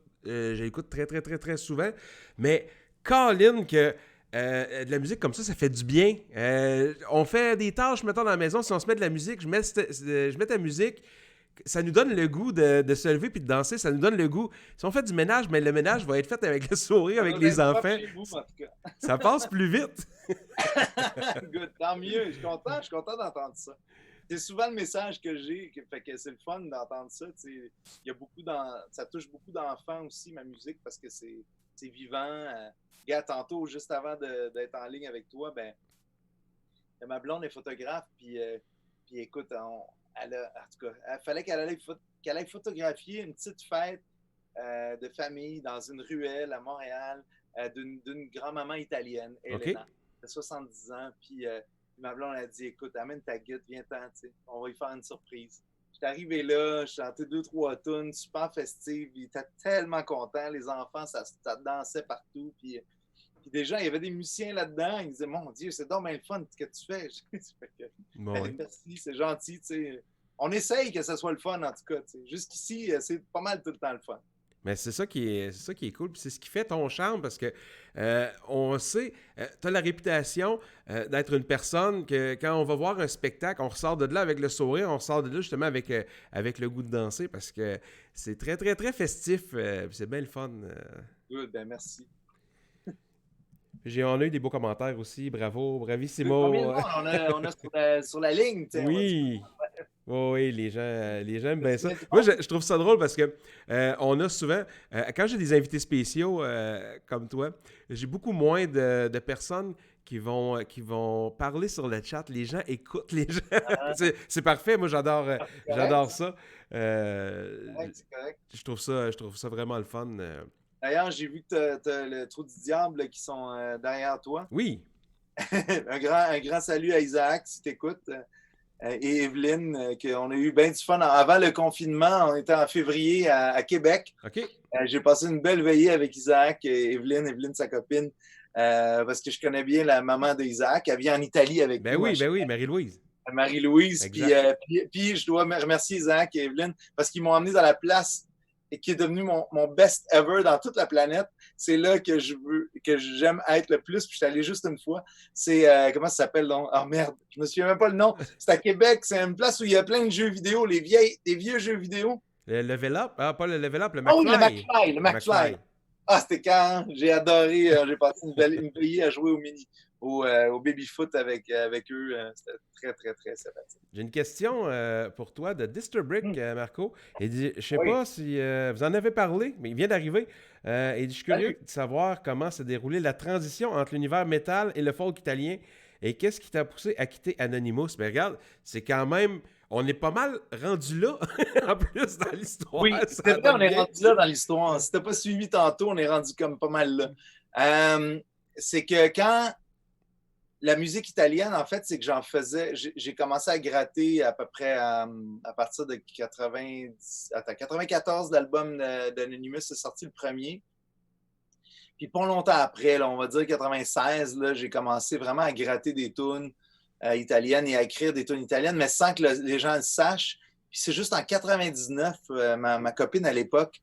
très, très, très, très souvent. Mais, Colin, que de la musique comme ça fait du bien. On fait des tâches, mettons, dans la maison, si on se met de la musique, je mets ta musique, ça nous donne le goût de se lever puis de danser, ça nous donne le goût. Si on fait du ménage, mais le ménage va être fait avec le sourire, avec les enfants. Vous, en tout cas. Ça passe plus vite. Good, tant mieux, je suis content d'entendre ça. C'est souvent le message que j'ai, fait que c'est le fun d'entendre ça. Il y a ça touche beaucoup d'enfants aussi, ma musique, parce que c'est vivant. Regarde, tantôt, juste avant d'être en ligne avec toi, ben, ma blonde est photographe, puis écoute, en tout cas, il fallait qu'elle aille photographier une petite fête de famille dans une ruelle à Montréal d'une grand-maman italienne, Elena, de 70 ans, puis ma blonde a dit, écoute, amène ta guide, viens-t'en, on va y faire une surprise. J'étais arrivé là, je chantais 2-3 tunes, super festive, ils étaient tellement contents, les enfants, ça dansait partout, puis déjà, il y avait des musiciens là-dedans, ils disaient, mon Dieu, c'est donc bien le fun ce que tu fais. Merci, c'est gentil, on essaye que ce soit le fun, en tout cas, jusqu'ici, c'est pas mal tout le temps le fun. Mais c'est ça qui est cool, puis c'est ce qui fait ton charme, parce que on sait, tu as la réputation d'être une personne que quand on va voir un spectacle, on ressort de là avec le sourire, on ressort de là justement avec le goût de danser, parce que c'est très, très, très festif, c'est bien le fun. Good, ben merci. On a eu des beaux commentaires aussi, bravissimo. Combien de monde on a sur la ligne? Oui. Oui, les gens aiment bien ça. Moi, je trouve ça drôle parce que on a souvent, quand j'ai des invités spéciaux comme toi, j'ai beaucoup moins de personnes qui vont parler sur le chat. Les gens écoutent les gens. C'est parfait. Moi, j'adore ça. C'est correct. Je trouve ça vraiment le fun. D'ailleurs, j'ai vu que tu as le Trou du Diable qui sont derrière toi. Oui. un grand salut à Isaac, si tu écoutes. Et Evelyne, qu'on a eu bien du fun. Avant le confinement, on était en février à Québec. OK. J'ai passé une belle veillée avec Isaac et Evelyne, sa copine, parce que je connais bien la maman d'Isaac. Elle vient en Italie avec nous. Oui, Marie-Louise. Marie-Louise. Puis je dois remercier Isaac et Evelyne parce qu'ils m'ont emmené dans la place et qui est devenu mon best ever dans toute la planète. C'est là que j'aime être le plus. Puis je suis allé juste une fois. C'est, comment ça s'appelle donc? Oh merde, je me souviens même pas le nom. C'est à Québec. C'est une place où il y a plein de jeux vidéo, des vieux jeux vidéo. Le Level Up? Ah, pas le Level Up, le McFly. Oh, le McFly. Ah, c'était quand? J'ai adoré. J'ai passé une veillée à jouer au baby-foot avec eux. C'était très, très, très sympathique. J'ai une question pour toi de Disturbrick, Marco. Il dit, je sais pas si vous en avez parlé, mais il vient d'arriver. Il dit, je suis curieux de savoir comment s'est déroulée la transition entre l'univers métal et le folk italien et qu'est-ce qui t'a poussé à quitter Anonymous. Mais regarde, c'est quand même... On est pas mal rendu là, en plus, dans l'histoire. Oui, c'est vrai, on est rendu là dans l'histoire. Si t'as pas suivi tantôt, on est rendu comme pas mal là. C'est que quand la musique italienne, en fait, c'est que j'en faisais... J'ai commencé à gratter à peu près à partir de 94, l'album d'Anonymous est sorti le premier. Puis pas longtemps après, là, on va dire 96, là, j'ai commencé vraiment à gratter des tunes italiennes et à écrire des tunes italiennes, mais sans que les gens le sachent. Puis c'est juste en 99, ma copine à l'époque,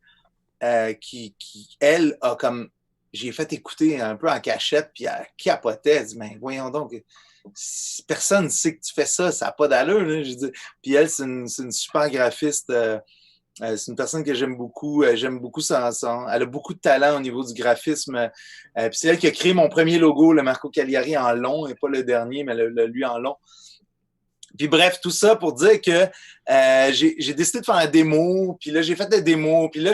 qui, elle, a comme j'ai fait écouter un peu en cachette, puis elle capotait. Elle dit, mais voyons donc, si personne ne sait que tu fais ça, ça n'a pas d'allure. Là. Je dis, puis elle, c'est une super graphiste. C'est une personne que j'aime beaucoup. J'aime beaucoup elle a beaucoup de talent au niveau du graphisme. Puis c'est elle qui a créé mon premier logo, le Marco Cagliari en long, et pas le dernier, mais lui en long. Puis bref, tout ça pour dire que j'ai décidé de faire un démo, puis là, j'ai fait des démos, puis là,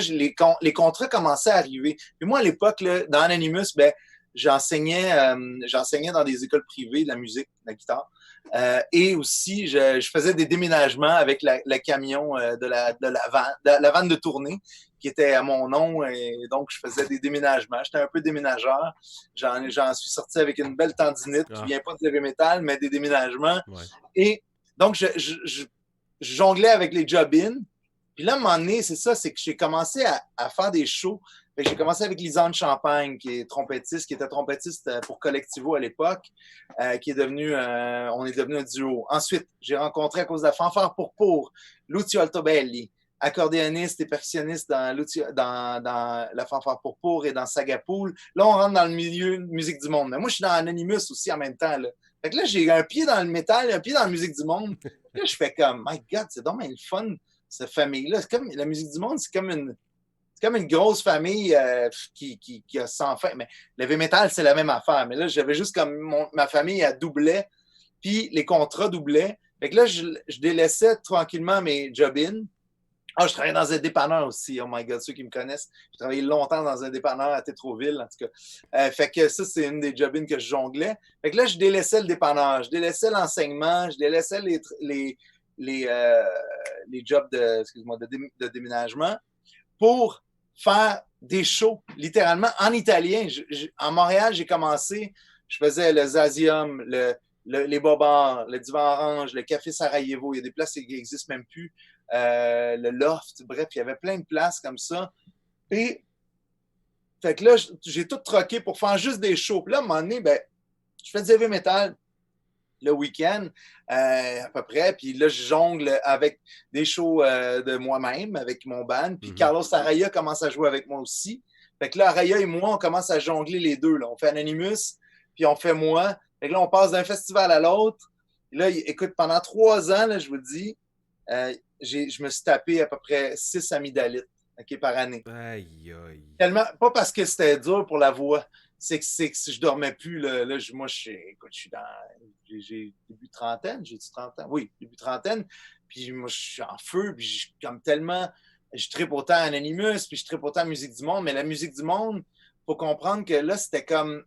les contrats commençaient à arriver. Puis moi, à l'époque, là, dans Anonymous, ben, j'enseignais dans des écoles privées de la musique, de la guitare. Et aussi, je faisais des déménagements avec le camion de la vanne de tournée qui était à mon nom. Et donc, je faisais des déménagements. J'étais un peu déménageur. J'en suis sorti avec une belle tendinite qui vient pas de heavy metal, mais des déménagements. Ouais. Et donc, je jonglais avec les job-in. Puis là, à un moment donné, c'est ça, c'est que j'ai commencé à faire des shows. J'ai commencé avec Lisanne Champagne, qui était trompettiste pour Collectivo à l'époque, qui est devenu, on est devenu un duo. Ensuite, j'ai rencontré à cause de la Fanfare pour Lucio Altobelli, accordéoniste et percussionniste dans la Fanfare pour et dans Sagapoul. Là, on rentre dans le milieu de musique du monde. Mais moi, je suis dans Anonymous aussi en même temps. Là. Fait que là, j'ai un pied dans le métal, un pied dans la musique du monde. Là, je fais comme, my God, c'est dommage le fun, cette famille-là. C'est comme, la musique du monde, c'est comme une grosse famille qui a sans fin. Mais le heavy metal, c'est la même affaire. Mais là, j'avais juste comme ma famille, elle doublait, puis les contrats doublaient. Fait que là, je délaissais tranquillement mes job-in. Je travaillais dans un dépanneur aussi. Oh my God, ceux qui me connaissent. J'ai travaillé longtemps dans un dépanneur à Tétroville, en tout cas. Fait que ça, c'est une des job-in que je jonglais. Fait que là, je délaissais le dépanneur, je délaissais l'enseignement, je délaissais les jobs de déménagement pour faire des shows, littéralement, en italien. En Montréal, j'ai commencé, je faisais le Zazium, les Bobards, le Divan Orange, le Café Sarajevo. Il y a des places qui n'existent même plus. Le Loft, bref, il y avait plein de places comme ça. Et fait que là, j'ai tout troqué pour faire juste des shows. Puis là, à un moment donné, ben, je fais du heavy metal le week-end, à peu près. Puis là, je jongle avec des shows de moi-même, avec mon band. Puis Carlos Araya commence à jouer avec moi aussi. Fait que là, Araya et moi, on commence à jongler les deux. Là. On fait Anonymous, puis on fait moi. Fait que là, on passe d'un festival à l'autre. Là, écoute, pendant 3 ans, là, je vous dis, je me suis tapé à peu près 6 amygdalites par année. Aïe, aïe. Tellement, pas parce que c'était dur pour la voix, c'est que je dormais plus. Là, moi, écoute, je suis dans. J'ai début trentaine, j'ai-tu 30 ans? Oui, début trentaine. Puis moi, je suis en feu, puis comme tellement. Je tripe autant à Anonymous, puis je tripe autant à Musique du Monde, mais la Musique du Monde, il faut comprendre que là, c'était comme.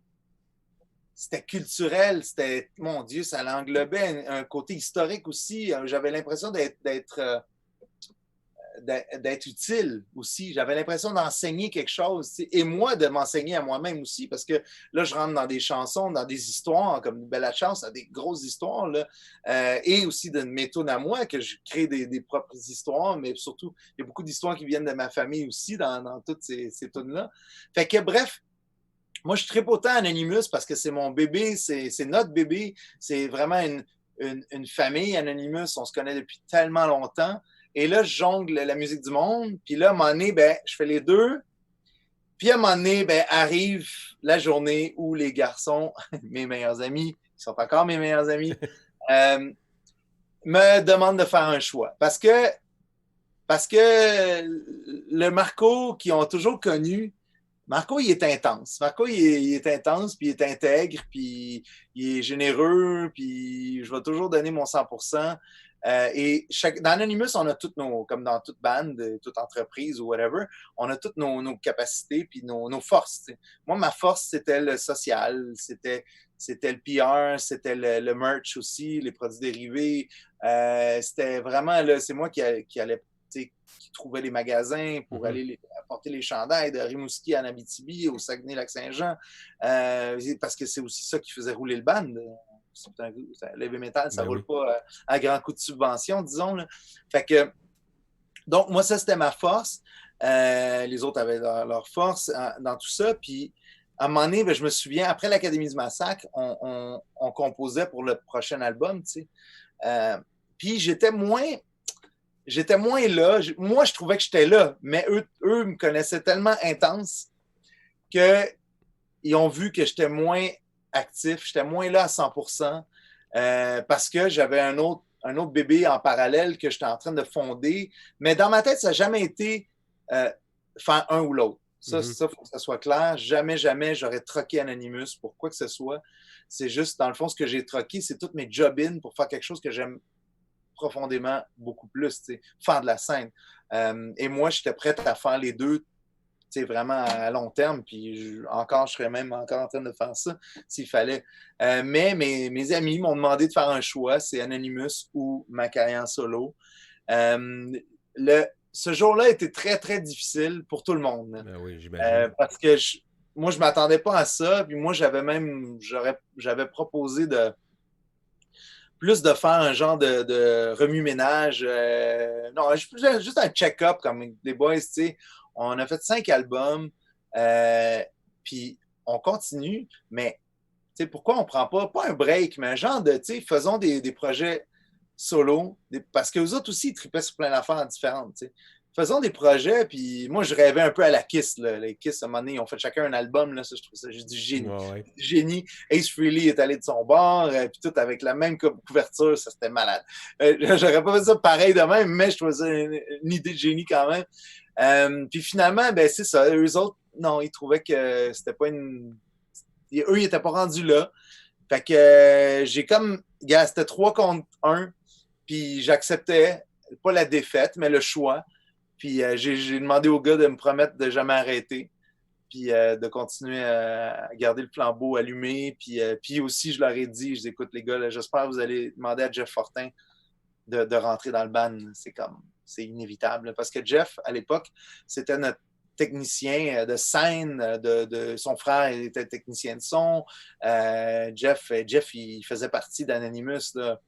C'était culturel, c'était, mon Dieu, ça l'englobait un côté historique aussi. J'avais l'impression d'être utile aussi. J'avais l'impression d'enseigner quelque chose. Et moi, de m'enseigner à moi-même aussi, parce que là, je rentre dans des chansons, dans des histoires, comme Belle Chance, dans des grosses histoires, là, et aussi de mes tunes à moi, que je crée des propres histoires, mais surtout, il y a beaucoup d'histoires qui viennent de ma famille aussi dans toutes ces tunes-là. Fait que, bref, moi, je tripe autant Anonymous parce que c'est mon bébé, c'est notre bébé. C'est vraiment une famille, Anonymous. On se connaît depuis tellement longtemps. Et là, je jongle la musique du monde. Puis là, à un moment donné, ben, je fais les deux. Puis à un moment donné, ben, arrive la journée où les garçons, mes meilleurs amis, qui sont encore mes meilleurs amis, me demandent de faire un choix. Parce que le Marco qu'ils ont toujours connu, Marco, il est intense. Marco, il est intense, puis il est intègre, puis il est généreux, puis je vais toujours donner mon 100%. Et dans Anonymous, on a toutes comme dans toute bande, toute entreprise ou whatever, on a toutes nos capacités puis nos forces. T'sais. Moi, ma force, c'était le social, c'était le PR, c'était le merch aussi, les produits dérivés. C'était vraiment, là, c'est moi qui allait qui trouvait les magasins pour aller apporter les chandails de Rimouski à Abitibi, au Saguenay-Lac-Saint-Jean, parce que c'est aussi ça qui faisait rouler le band. Le heavy metal, ça ne roule pas à grands coups de subvention, disons. Là. Fait que, donc, moi, ça, c'était ma force. Les autres avaient leur force dans tout ça. Puis, à un moment donné, ben, je me souviens, après l'Académie du Massacre, on composait pour le prochain album, tu sais. Puis, j'étais moins là. Moi, je trouvais que j'étais là, mais eux me connaissaient tellement intense que ils ont vu que j'étais moins actif, j'étais moins là à 100%, parce que j'avais un autre bébé en parallèle que j'étais en train de fonder. Mais dans ma tête, ça n'a jamais été faire un ou l'autre. Ça, il faut que ça soit clair. Jamais, jamais, j'aurais troqué Anonymous pour quoi que ce soit. C'est juste, dans le fond, ce que j'ai troqué, c'est toutes mes job-in pour faire quelque chose que j'aime profondément beaucoup plus, faire de la scène. Et moi, j'étais prête à faire les deux, vraiment à long terme, puis je serais même encore en train de faire ça s'il fallait. Mais mes amis m'ont demandé de faire un choix, c'est Anonymous ou ma carrière solo. Ce jour-là était très, très difficile pour tout le monde. Ben oui, j'imagine. Parce que moi, je ne m'attendais pas à ça, puis moi, j'avais proposé de faire un genre de remue-ménage. Non, juste un check-up comme des boys, tu sais. On a fait 5 albums, puis on continue, mais tu sais, pourquoi on prend pas un break, mais un genre de, tu sais, faisons des projets solo, parce qu'eux autres aussi, ils tripaient sur plein d'affaires différentes, tu sais. Faisons des projets, puis moi, je rêvais un peu à la Kiss, là. Les Kiss, à un moment donné, ils ont fait chacun un album, là, ça, je trouve ça juste du génie. Ouais. Génie. Ace Frehley est allé de son bord, puis tout avec la même couverture, ça, c'était malade. J'aurais pas fait ça pareil de même, mais je trouvais ça une idée de génie quand même. Puis finalement, ben c'est ça. Eux autres, non, ils trouvaient que c'était pas une... Eux, ils étaient pas rendus là. Fait que j'ai comme... Gars, c'était 3 contre 1, puis j'acceptais pas la défaite, mais le choix. Puis j'ai demandé aux gars de me promettre de jamais arrêter, puis de continuer à garder le flambeau allumé. Puis aussi, je leur ai dit, je dis, écoute les gars, là, j'espère que vous allez demander à Jeff Fortin de rentrer dans le band. C'est inévitable. Parce que Jeff, à l'époque, c'était notre technicien de scène, son frère était technicien de son. Jeff, il faisait partie d'Anonymous, là,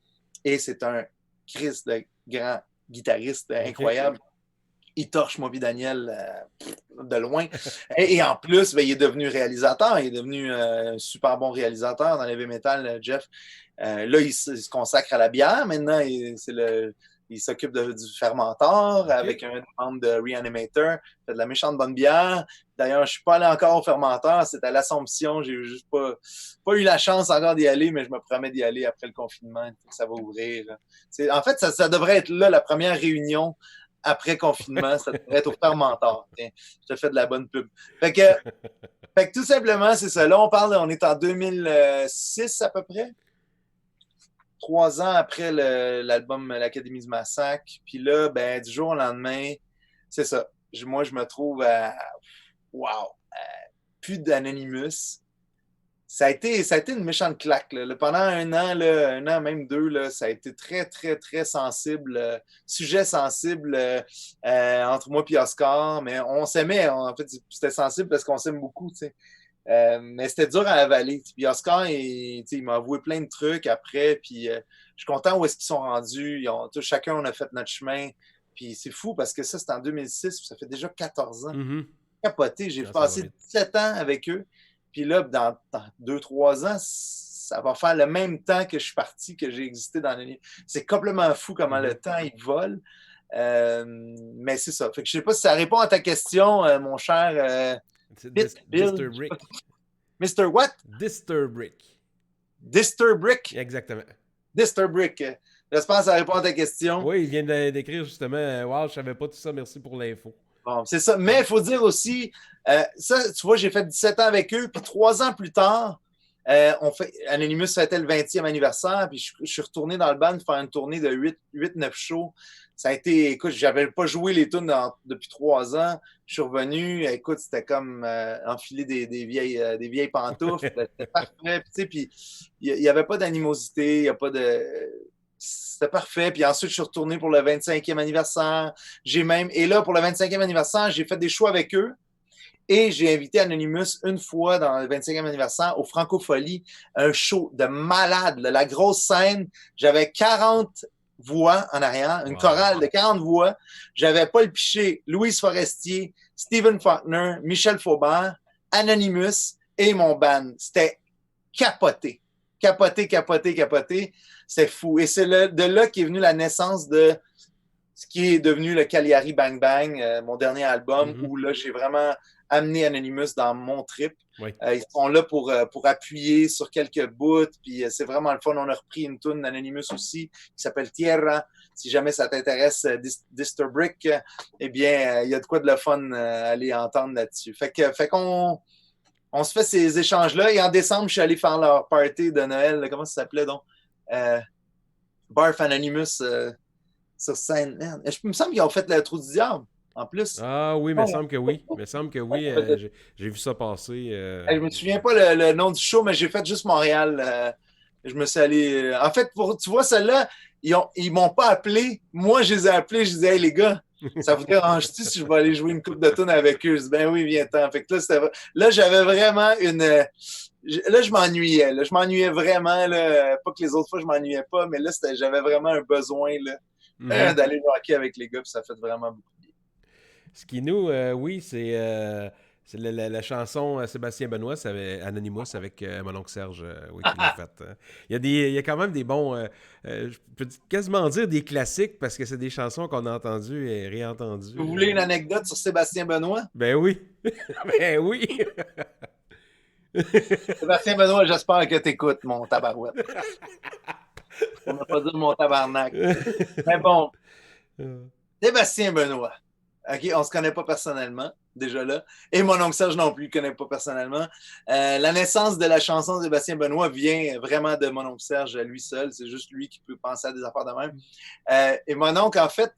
et c'est un Christ de grand guitariste incroyable. Il torche moi et Daniel de loin. Et en plus, ben, il est devenu réalisateur. Il est devenu un super bon réalisateur dans l'heavy metal, Jeff. Là, il se consacre à la bière. Maintenant, il s'occupe du fermenteur avec un membre de Reanimator. Il fait de la méchante bonne bière. D'ailleurs, je ne suis pas allé encore au fermenteur. C'est à l'Assomption. J'ai juste pas eu la chance encore d'y aller, mais je me promets d'y aller après le confinement. Ça va ouvrir. En fait, ça devrait être là, la première réunion après confinement, ça devrait être au fermenteur. Tiens, je te fais de la bonne pub. Fait que tout simplement, c'est ça. Là, on est en 2006 à peu près. 3 ans après l'album L'Académie du Massacre. Puis là, ben, du jour au lendemain, c'est ça. Moi, je me trouve à... Wow! Plus d'Anonymous. Ça a été une méchante claque. Là. Pendant un an, même 2, là, ça a été très, très, très sensible. Sujet sensible entre moi et Oscar. Mais on s'aimait. En fait, c'était sensible parce qu'on s'aime beaucoup. Mais c'était dur à avaler. Puis Oscar, il m'a avoué plein de trucs après. Puis je suis content où est-ce qu'ils sont rendus. Chacun, on a fait notre chemin. Puis c'est fou parce que ça, c'était en 2006. Ça fait déjà 14 ans. Capoté. J'ai passé 17 ans avec eux. Puis là, dans 2-3 ans, ça va faire le même temps que je suis parti, que j'ai existé dans l'année. C'est complètement fou comment le temps, il vole. Mais c'est ça. Fait que je sais pas si ça répond à ta question, mon cher Mr. Brick. Mr. What? Disturbrick. Disturbrick? Exactement. Disturbrick. J'espère que ça répond à ta question. Oui, il vient d'écrire justement. Wow, je savais pas tout ça. Merci pour l'info. Bon, c'est ça. Mais il faut dire aussi, ça, tu vois, j'ai fait 17 ans avec eux, puis 3 ans plus tard, Anonymous fêtait le 20e anniversaire, puis je suis retourné dans le band faire une tournée de 8-9 shows. Ça a été, écoute, j'avais pas joué les tunes depuis 3 ans. Je suis revenu, écoute, c'était comme enfiler des vieilles pantoufles. C'était parfait. Puis il n'y avait pas d'animosité, il n'y a pas de... C'était parfait. Puis ensuite, je suis retourné pour le 25e anniversaire. Et là, pour le 25e anniversaire, j'ai fait des shows avec eux. Et j'ai invité Anonymous une fois dans le 25e anniversaire au Francofolie, un show de malade. Là, la grosse scène, j'avais 40 voix en arrière, une chorale de 40 voix. J'avais Paul Piché, Louise Forestier, Stephen Faulkner, Michel Faubert, Anonymous et mon band. C'était capoté. Capoté. C'est fou. Et c'est de là qu'est venue la naissance de ce qui est devenu le Cagliari Bang Bang, mon dernier album, où là, j'ai vraiment amener Anonymous dans mon trip. Oui. Ils sont là pour appuyer sur quelques bouts, puis c'est vraiment le fun. On a repris une tune d'Anonymous aussi qui s'appelle Tierra. Si jamais ça t'intéresse, Disturbrick, eh bien, il y a de quoi de le fun à aller entendre là-dessus. Fait qu'on on se fait ces échanges-là. Et en décembre, je suis allé faire leur party de Noël. Comment ça s'appelait donc? Barf Anonymous sur scène. Merde. Il me semble qu'ils ont fait le Trou du Diable, en plus. Ah oui, il me semble que oui. Il me semble que oui. J'ai vu ça passer. Je me souviens pas le nom du show, mais j'ai fait juste Montréal. Je me suis allé. En fait, tu vois, celle-là, ils m'ont pas appelé. Moi, je les ai appelés. Je disais, hey, les gars, ça vous dérange-tu si je vais aller jouer une coupe de tune avec eux? Je dis, ben oui, viens-t'en. Fait que là, j'avais vraiment une. Là, je m'ennuyais. Là. Je m'ennuyais vraiment. Là. Pas que les autres fois, je m'ennuyais pas, mais là, j'avais vraiment un besoin là, d'aller rocker avec les gars, puis ça fait vraiment beaucoup de bien. Ce qui nous, oui, c'est la chanson Sébastien Benoît, c'est Anonymous avec mon oncle Serge, oui, qui l'a fait. Il y a quand même des bons, je peux quasiment dire des classiques parce que c'est des chansons qu'on a entendues et réentendues. Vous voulez une anecdote sur Sébastien Benoît? Ben oui. Ben oui. Sébastien Benoît, j'espère que t'écoutes, mon tabarouette. On n'a pas dit mon tabarnak. Mais bon, Sébastien Benoît. OK, on ne se connaît pas personnellement, déjà là. Et mon oncle Serge non plus ne connaît pas personnellement. La naissance de la chanson de Sébastien Benoît vient vraiment de mon oncle Serge, lui seul. C'est juste lui qui peut penser à des affaires de même. Et mon oncle, en fait,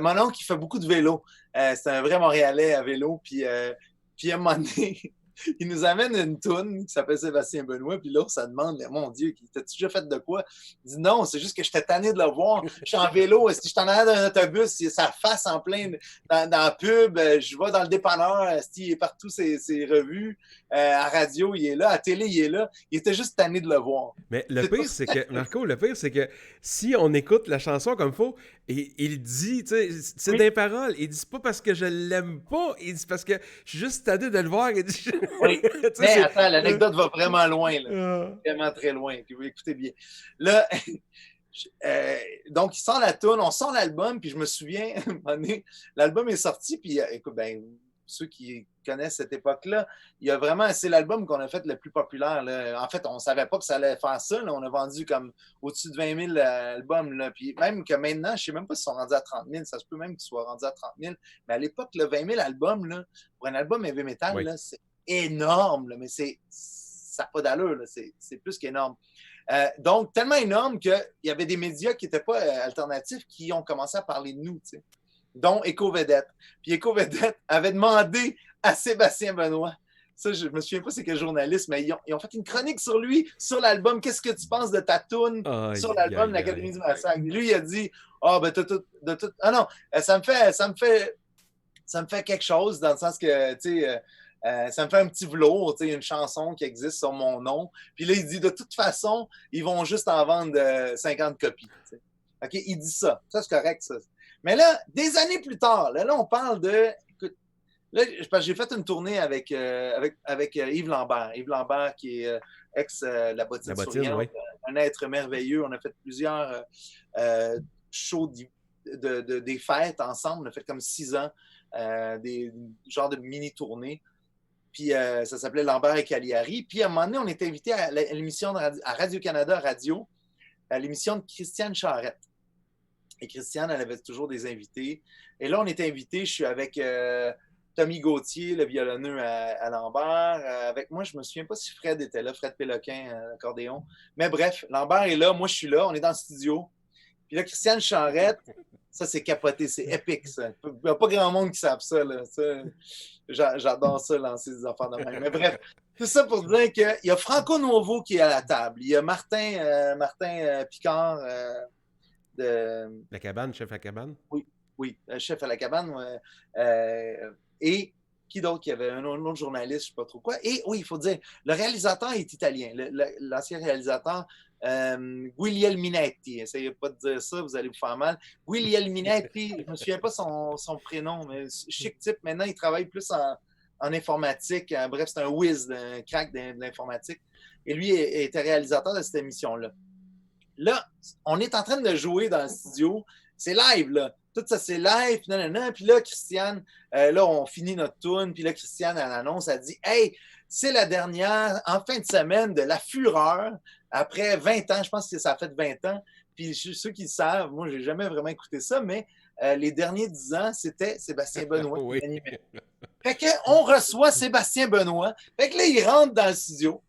mon oncle, il fait beaucoup de vélo. C'est un vrai Montréalais à vélo. Puis à un moment donné, il nous amène une toune qui s'appelle Sébastien Benoît, puis là, ça demande, mon Dieu, t'as-tu déjà fait de quoi? Il dit non, c'est juste que j'étais tanné de le voir. Je suis en vélo, si je t'en allais dans un autobus, il a sa face en plein dans la pub, je vais dans le dépanneur, il est partout ses revues, à radio, il est là, à télé, il est là. Il était juste tanné de le voir. Mais le pire, c'est que, Marco, si on écoute la chanson comme il faut, il dit, tu sais, c'est des paroles, il dit c'est pas parce que je l'aime pas, il dit parce que je suis juste tanné de le voir. Il dit, oui. Mais attends, l'anecdote va vraiment loin, là. Vraiment très loin. Puis vous écoutez bien. Là, donc, il sort la toune, on sort l'album, puis je me souviens, à un moment donné, l'album est sorti, puis écoute, ben, ceux qui connaissent cette époque-là, il y a vraiment, c'est l'album qu'on a fait le plus populaire. Là. En fait, on ne savait pas que ça allait faire ça. Là. On a vendu comme au-dessus de 20 000 albums. Là. Puis même que maintenant, je ne sais même pas s'ils sont rendus à 30 000. Ça se peut même qu'ils soient rendus à 30 000. Mais à l'époque, le 20 000 albums, là, pour un album heavy metal, là, c'est énorme. Là, mais ça n'a pas d'allure. Là. C'est plus qu'énorme. Donc, tellement énorme qu'il y avait des médias qui n'étaient pas alternatifs qui ont commencé à parler de nous, tu sais, dont Éco-Vedette. Puis Éco-Vedette avait demandé à Sébastien Benoît, ça, je me souviens pas c'est quel journaliste, mais ils ont fait une chronique sur lui, sur l'album. Qu'est-ce que tu penses de ta toune sur l'album de l'Académie du Massacre? Lui, il a dit, ben, ah non, ça me fait quelque chose dans le sens que, tu sais, ça me fait un petit velours, tu sais, une chanson qui existe sur mon nom. Puis là, il dit, de toute façon, ils vont juste en vendre 50 copies. T'sais. OK, il dit ça. Ça, c'est correct, ça. Mais là, des années plus tard, là on parle de... Écoute, là, j'ai fait une tournée avec Yves Lambert. Yves Lambert, qui est La Bottine Souriante, oui. Un être merveilleux. On a fait plusieurs shows des fêtes ensemble. On a fait comme 6 ans, des genres de mini-tournées. Puis ça s'appelait Lambert et Cagliari. Puis à un moment donné, on était invité à l'émission à Radio-Canada Radio, à l'émission de Christiane Charette. Et Christiane, elle avait toujours des invités. Et là, on était invités, je suis avec Tommy Gauthier, le violonneux à Lambert. Avec moi, je ne me souviens pas si Fred était là, Fred Péloquin, l'accordéon. Mais bref, Lambert est là, moi je suis là, on est dans le studio. Puis là, Christiane Charette, ça c'est capoté, c'est épique ça. Il n'y a pas grand monde qui savent ça. Là. J'adore ça, lancer des affaires de même. Mais bref, tout ça pour dire qu'il y a Franco Nuovo qui est à la table. Il y a Martin Picard de... La cabane, chef à la cabane? Oui, chef à la cabane. Et qui d'autre? Il y avait un autre journaliste, je ne sais pas trop quoi. Et oui, il faut dire, le réalisateur est italien. L'ancien réalisateur, Guglielminetti. Essayez pas de dire ça, vous allez vous faire mal. Guglielminetti, je ne me souviens pas son prénom, mais chic type. Maintenant, il travaille plus en informatique. Bref, c'est un whiz, un crack de l'informatique. Et lui était réalisateur de cette émission-là. Là, on est en train de jouer dans le studio. C'est live, là. tout ça, c'est live, puis nanana. Puis là, Christiane, là, on finit notre tourne, puis là, Christiane, elle annonce, elle dit « Hey, c'est la dernière, en fin de semaine, de La Fureur, après 20 ans, je pense que ça a fait 20 ans. » Puis ceux qui le savent, moi, j'ai jamais vraiment écouté ça, mais les derniers 10 ans, c'était Sébastien Benoît Oui. qui animait. Fait qu'on reçoit Sébastien Benoît. Fait que là, il rentre dans le studio.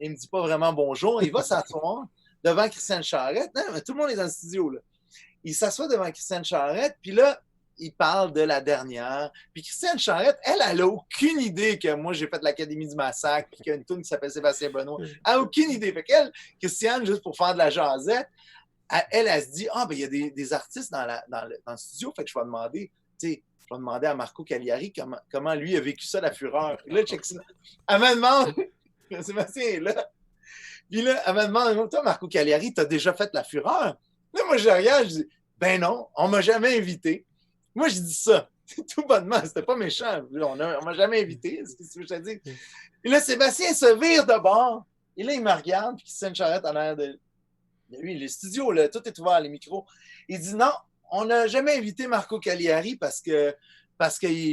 Il me dit pas vraiment bonjour. Il va s'asseoir devant Christiane Charette. Non, mais tout le monde est dans le studio, là. Il s'assoit devant Christiane Charette, puis là, il parle de la dernière. Puis Christiane Charette, elle a aucune idée que moi, j'ai fait l'Académie du Massacre, puis qu'il y a une toune qui s'appelle Sébastien Benoît. Elle a aucune idée. Fait qu'elle, Christiane, juste pour faire de la jasette, elle se dit, ben il y a des artistes dans le studio, fait que je vais demander, à Marco Cagliari comment lui a vécu ça, La Fureur. Et là, check ça. Elle me demande, Sébastien est là. Puis là, elle me demande, toi, Marco Cagliari, t'as déjà fait La Fureur? Là, moi, je regarde, je dis, ben non, on m'a jamais invité. Moi, je dis ça. Tout bonnement, c'était pas méchant. On m'a jamais invité, c'est ce que je te dis. Et là, Sébastien se vire de bord. Et là, il me regarde, puis Christiane Charette en l'air de lui, les studios, là, tout est ouvert, les micros. Il dit non, on n'a jamais invité Marco Cagliari parce qu'il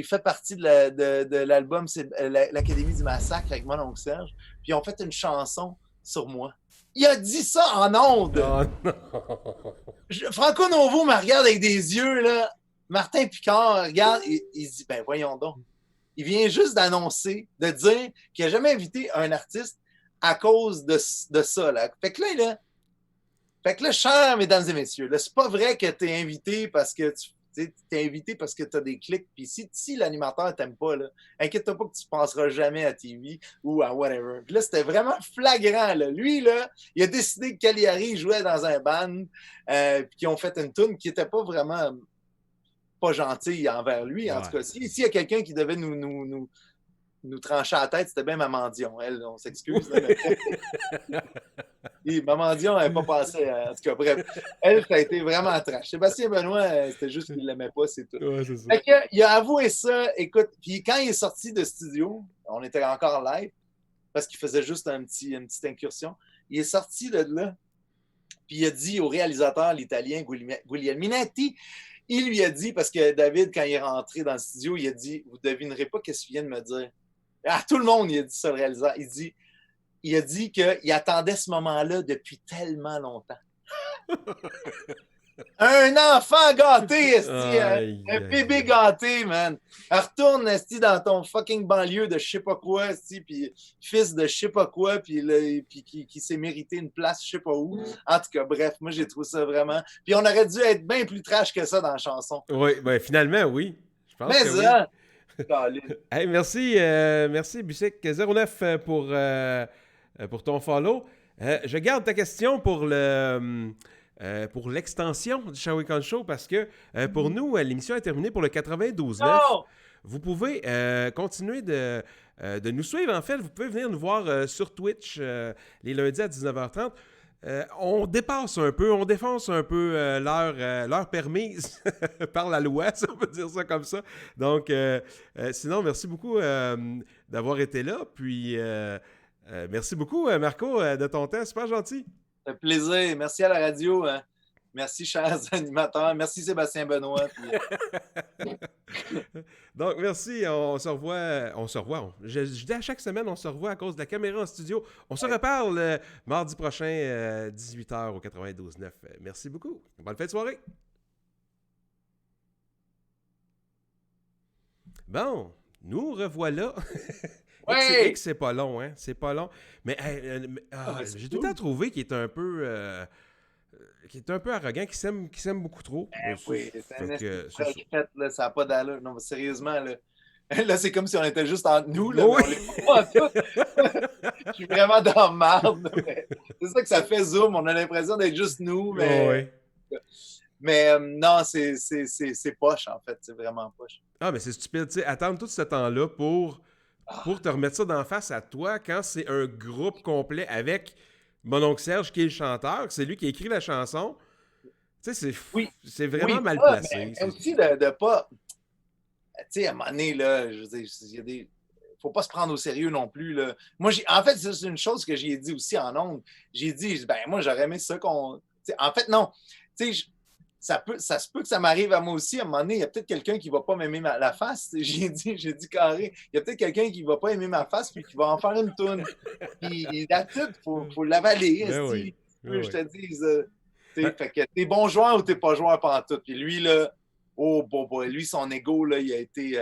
fait partie de l'album l'Académie du Massacre avec mon oncle Serge. Puis ils ont fait une chanson sur moi. Il a dit ça en ondes. Oh, non. Franco Novo me regarde avec des yeux, là. Martin Picard regarde, il dit, ben voyons donc. Il vient juste d'annoncer, de dire qu'il n'a jamais invité un artiste à cause de ça, là. Fait que là, chers mesdames et messieurs, là, c'est pas vrai que tu es invité parce que tu es invité parce que tu as des clics. Puis si l'animateur t'aime pas, là, inquiète-toi pas que tu passeras jamais à TV ou à whatever. Puis là, c'était vraiment flagrant. Là. Lui, là, il a décidé que Cagliari jouait dans un band puis qu'ils ont fait une tune qui était pas vraiment pas gentille envers lui. En tout cas, s'il y a quelqu'un qui devait nous trancher la tête, c'était bien Maman Dion. Elle, on s'excuse. Maman Dion n'avait pas passé. En tout cas, bref. Elle, ça a été vraiment trash. Sébastien Benoît, c'était juste qu'il ne l'aimait pas, c'est tout. Ouais, c'est ça. Fait que, il a avoué ça. Écoute, puis quand il est sorti de studio, on était encore live, parce qu'il faisait juste une petite incursion. Il est sorti de là, puis il a dit au réalisateur, l'Italien Guglielminetti, il lui a dit, parce que David, quand il est rentré dans le studio, il a dit, vous ne devinerez pas ce qu'il vient de me dire. À tout le monde, il a dit ça, le réalisateur. Il a dit qu'il attendait ce moment-là depuis tellement longtemps. Un enfant gâté, un bébé gâté, man. Retourne, esti, dans ton fucking banlieue de je sais pas quoi, esti, puis fils de je sais pas quoi, puis qui s'est mérité une place je sais pas où. En tout cas, bref, moi j'ai trouvé ça vraiment. Puis on aurait dû être bien plus trash que ça dans la chanson. Oui, ben finalement, oui. Je pense mais que ça, oui. Hey, merci Busic09 pour ton follow. Je garde ta question pour l'extension du Shawinigan Show parce que pour nous, l'émission est terminée pour le 92.9. Oh! Vous pouvez continuer de nous suivre. En fait, vous pouvez venir nous voir sur Twitch les lundis à 19h30. On dépasse un peu, on défonce un peu l'heure permise par la loi, si on peut dire ça comme ça. Donc, sinon, merci beaucoup d'avoir été là. Puis, merci beaucoup, Marco, de ton temps. Super gentil. Ça fait plaisir. Merci à la radio. Hein. Merci, chers animateurs. Merci, Sébastien Benoît. Puis... Donc, merci. On se revoit. Je dis à chaque semaine, on se revoit à cause de la caméra en studio. On se reparle mardi prochain, 18h au 92.9. Merci beaucoup. Bonne fin de soirée. Bon, nous revoilà. Ouais. C'est pas long, hein? C'est pas long. Mais j'ai tout le temps trouvé qu'il est un peu... arrogant, qui s'aime beaucoup trop. Oui, c'est un esprit là, ça n'a pas d'allure. Non, mais sérieusement, là. Là, c'est comme si on était juste entre nous. Là, oui. Mais on l'est pas tout. Je suis vraiment dans le marde. C'est ça que ça fait Zoom. On a l'impression d'être juste nous. Mais, mais non, c'est poche, en fait. C'est vraiment poche. Ah, mais c'est stupide. Tu sais, attendre tout ce temps-là pour te remettre ça d'en face à toi quand c'est un groupe complet avec mon oncle Serge qui est le chanteur, c'est lui qui a écrit la chanson. Tu sais, c'est vraiment mal placé. Mais aussi de pas... Tu sais, à un moment donné, là, je veux dire, il y a des... Faut pas se prendre au sérieux non plus, là. Moi, en fait, c'est une chose que j'ai dit aussi en ondes. J'ai dit, ben moi, j'aurais aimé ça qu'on... T'sais, en fait, non. Tu sais, ça se peut que ça m'arrive à moi aussi. À un moment donné, il y a peut-être quelqu'un qui ne va pas m'aimer la face. J'ai dit carré. Il y a peut-être quelqu'un qui ne va pas aimer ma face puis qui va en faire une toune. Puis d'habitude, il faut l'avaler. Ben oui. Ben Je oui. te dis, fait que t'es bon joueur ou t'es pas joueur pantoute. Puis lui, là, oh boy, lui, son ego, là, il a été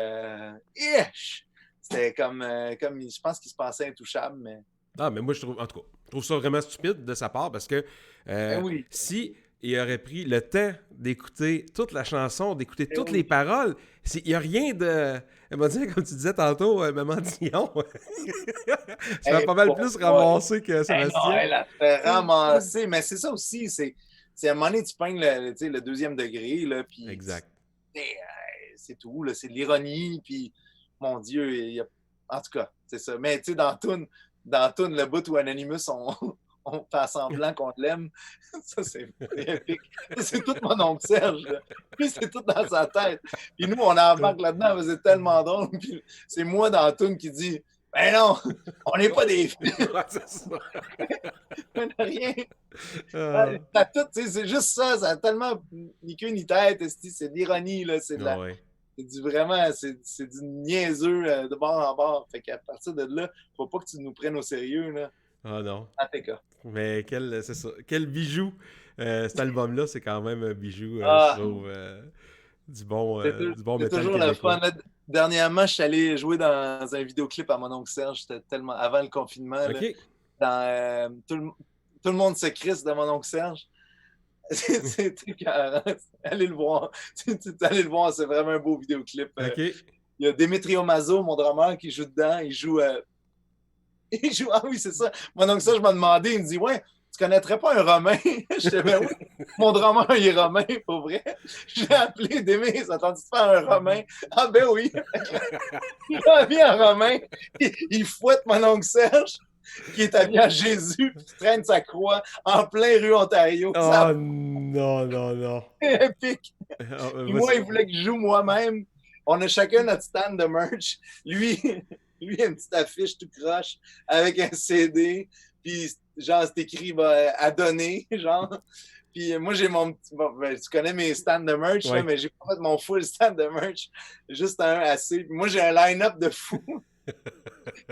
c'était comme je pense qu'il se pensait intouchable, mais. Ah, mais moi, en tout cas, je trouve ça vraiment stupide de sa part parce que Oui. si il aurait pris le temps d'écouter toute la chanson, d'écouter toutes oui. les paroles, il n'y a rien de. Elle m'a dit, comme tu disais tantôt, Maman Dion, ça va pas mal plus ramasser que Sébastien. Non, elle a fait ramasser, mais c'est ça aussi, c'est à un moment donné, tu peignes le deuxième degré, là, puis Exact. c'est tout, là, c'est de l'ironie, puis mon Dieu, en tout cas, c'est ça. Mais tu sais, dans Toon, le bout où Anonymous, on fait semblant qu'on l'aime, ça, c'est épique. C'est tout mon oncle Serge, là. Puis c'est tout dans sa tête. Puis nous, on embarque là-dedans, c'est tellement drôle. Puis c'est moi dans Toon qui dit « Ben non, on n'est pas des filles. » C'est ça. On n'a rien. C'est juste ça, ça a tellement ni queue ni tête. C'est de l'ironie, là. C'est de la... Ouais. C'est du niaiseux de bord en bord. Fait qu'à partir de là, faut pas que tu nous prennes au sérieux, là. Ah non. ATK. Mais c'est ça. Quel bijou. Cet album-là, c'est quand même un bijou, je trouve. Du bon métal. C'est toujours le fun. Là, dernièrement, je suis allé jouer dans un vidéoclip à mon oncle Serge. C'était tellement avant le confinement. OK. Là, tout le monde se crisse de mon oncle Serge. C'est allez le voir. Allez le voir, c'est vraiment un beau vidéoclip. OK. Il y a Demetrio Mazzo, mon drummer, qui joue dedans. Il joue. Ah oui, c'est ça. Mon oncle Serge m'a demandé, il me dit ouais, tu connaîtrais pas un Romain? Je dis ben oui, mon drummer il est Romain, pour vrai. J'ai appelé Démé, ça tente de faire un Romain? Ah ben oui. Il a habillé un Romain, il fouette mon oncle Serge, qui est habillé en Jésus, puis qui traîne sa croix en plein rue Ontario. Oh ça... non. C'est épique. Moi, il voulait que je joue moi-même. On a chacun notre stand de merch. Lui, une petite affiche tout croche avec un CD. Puis, genre, c'est écrit à donner, genre. Puis, moi, j'ai mon petit. Bon, ben, tu connais mes stands de merch, ouais. Là, mais j'ai pas fait mon full stand de merch. Juste un assez. Puis, moi, j'ai un line-up de fou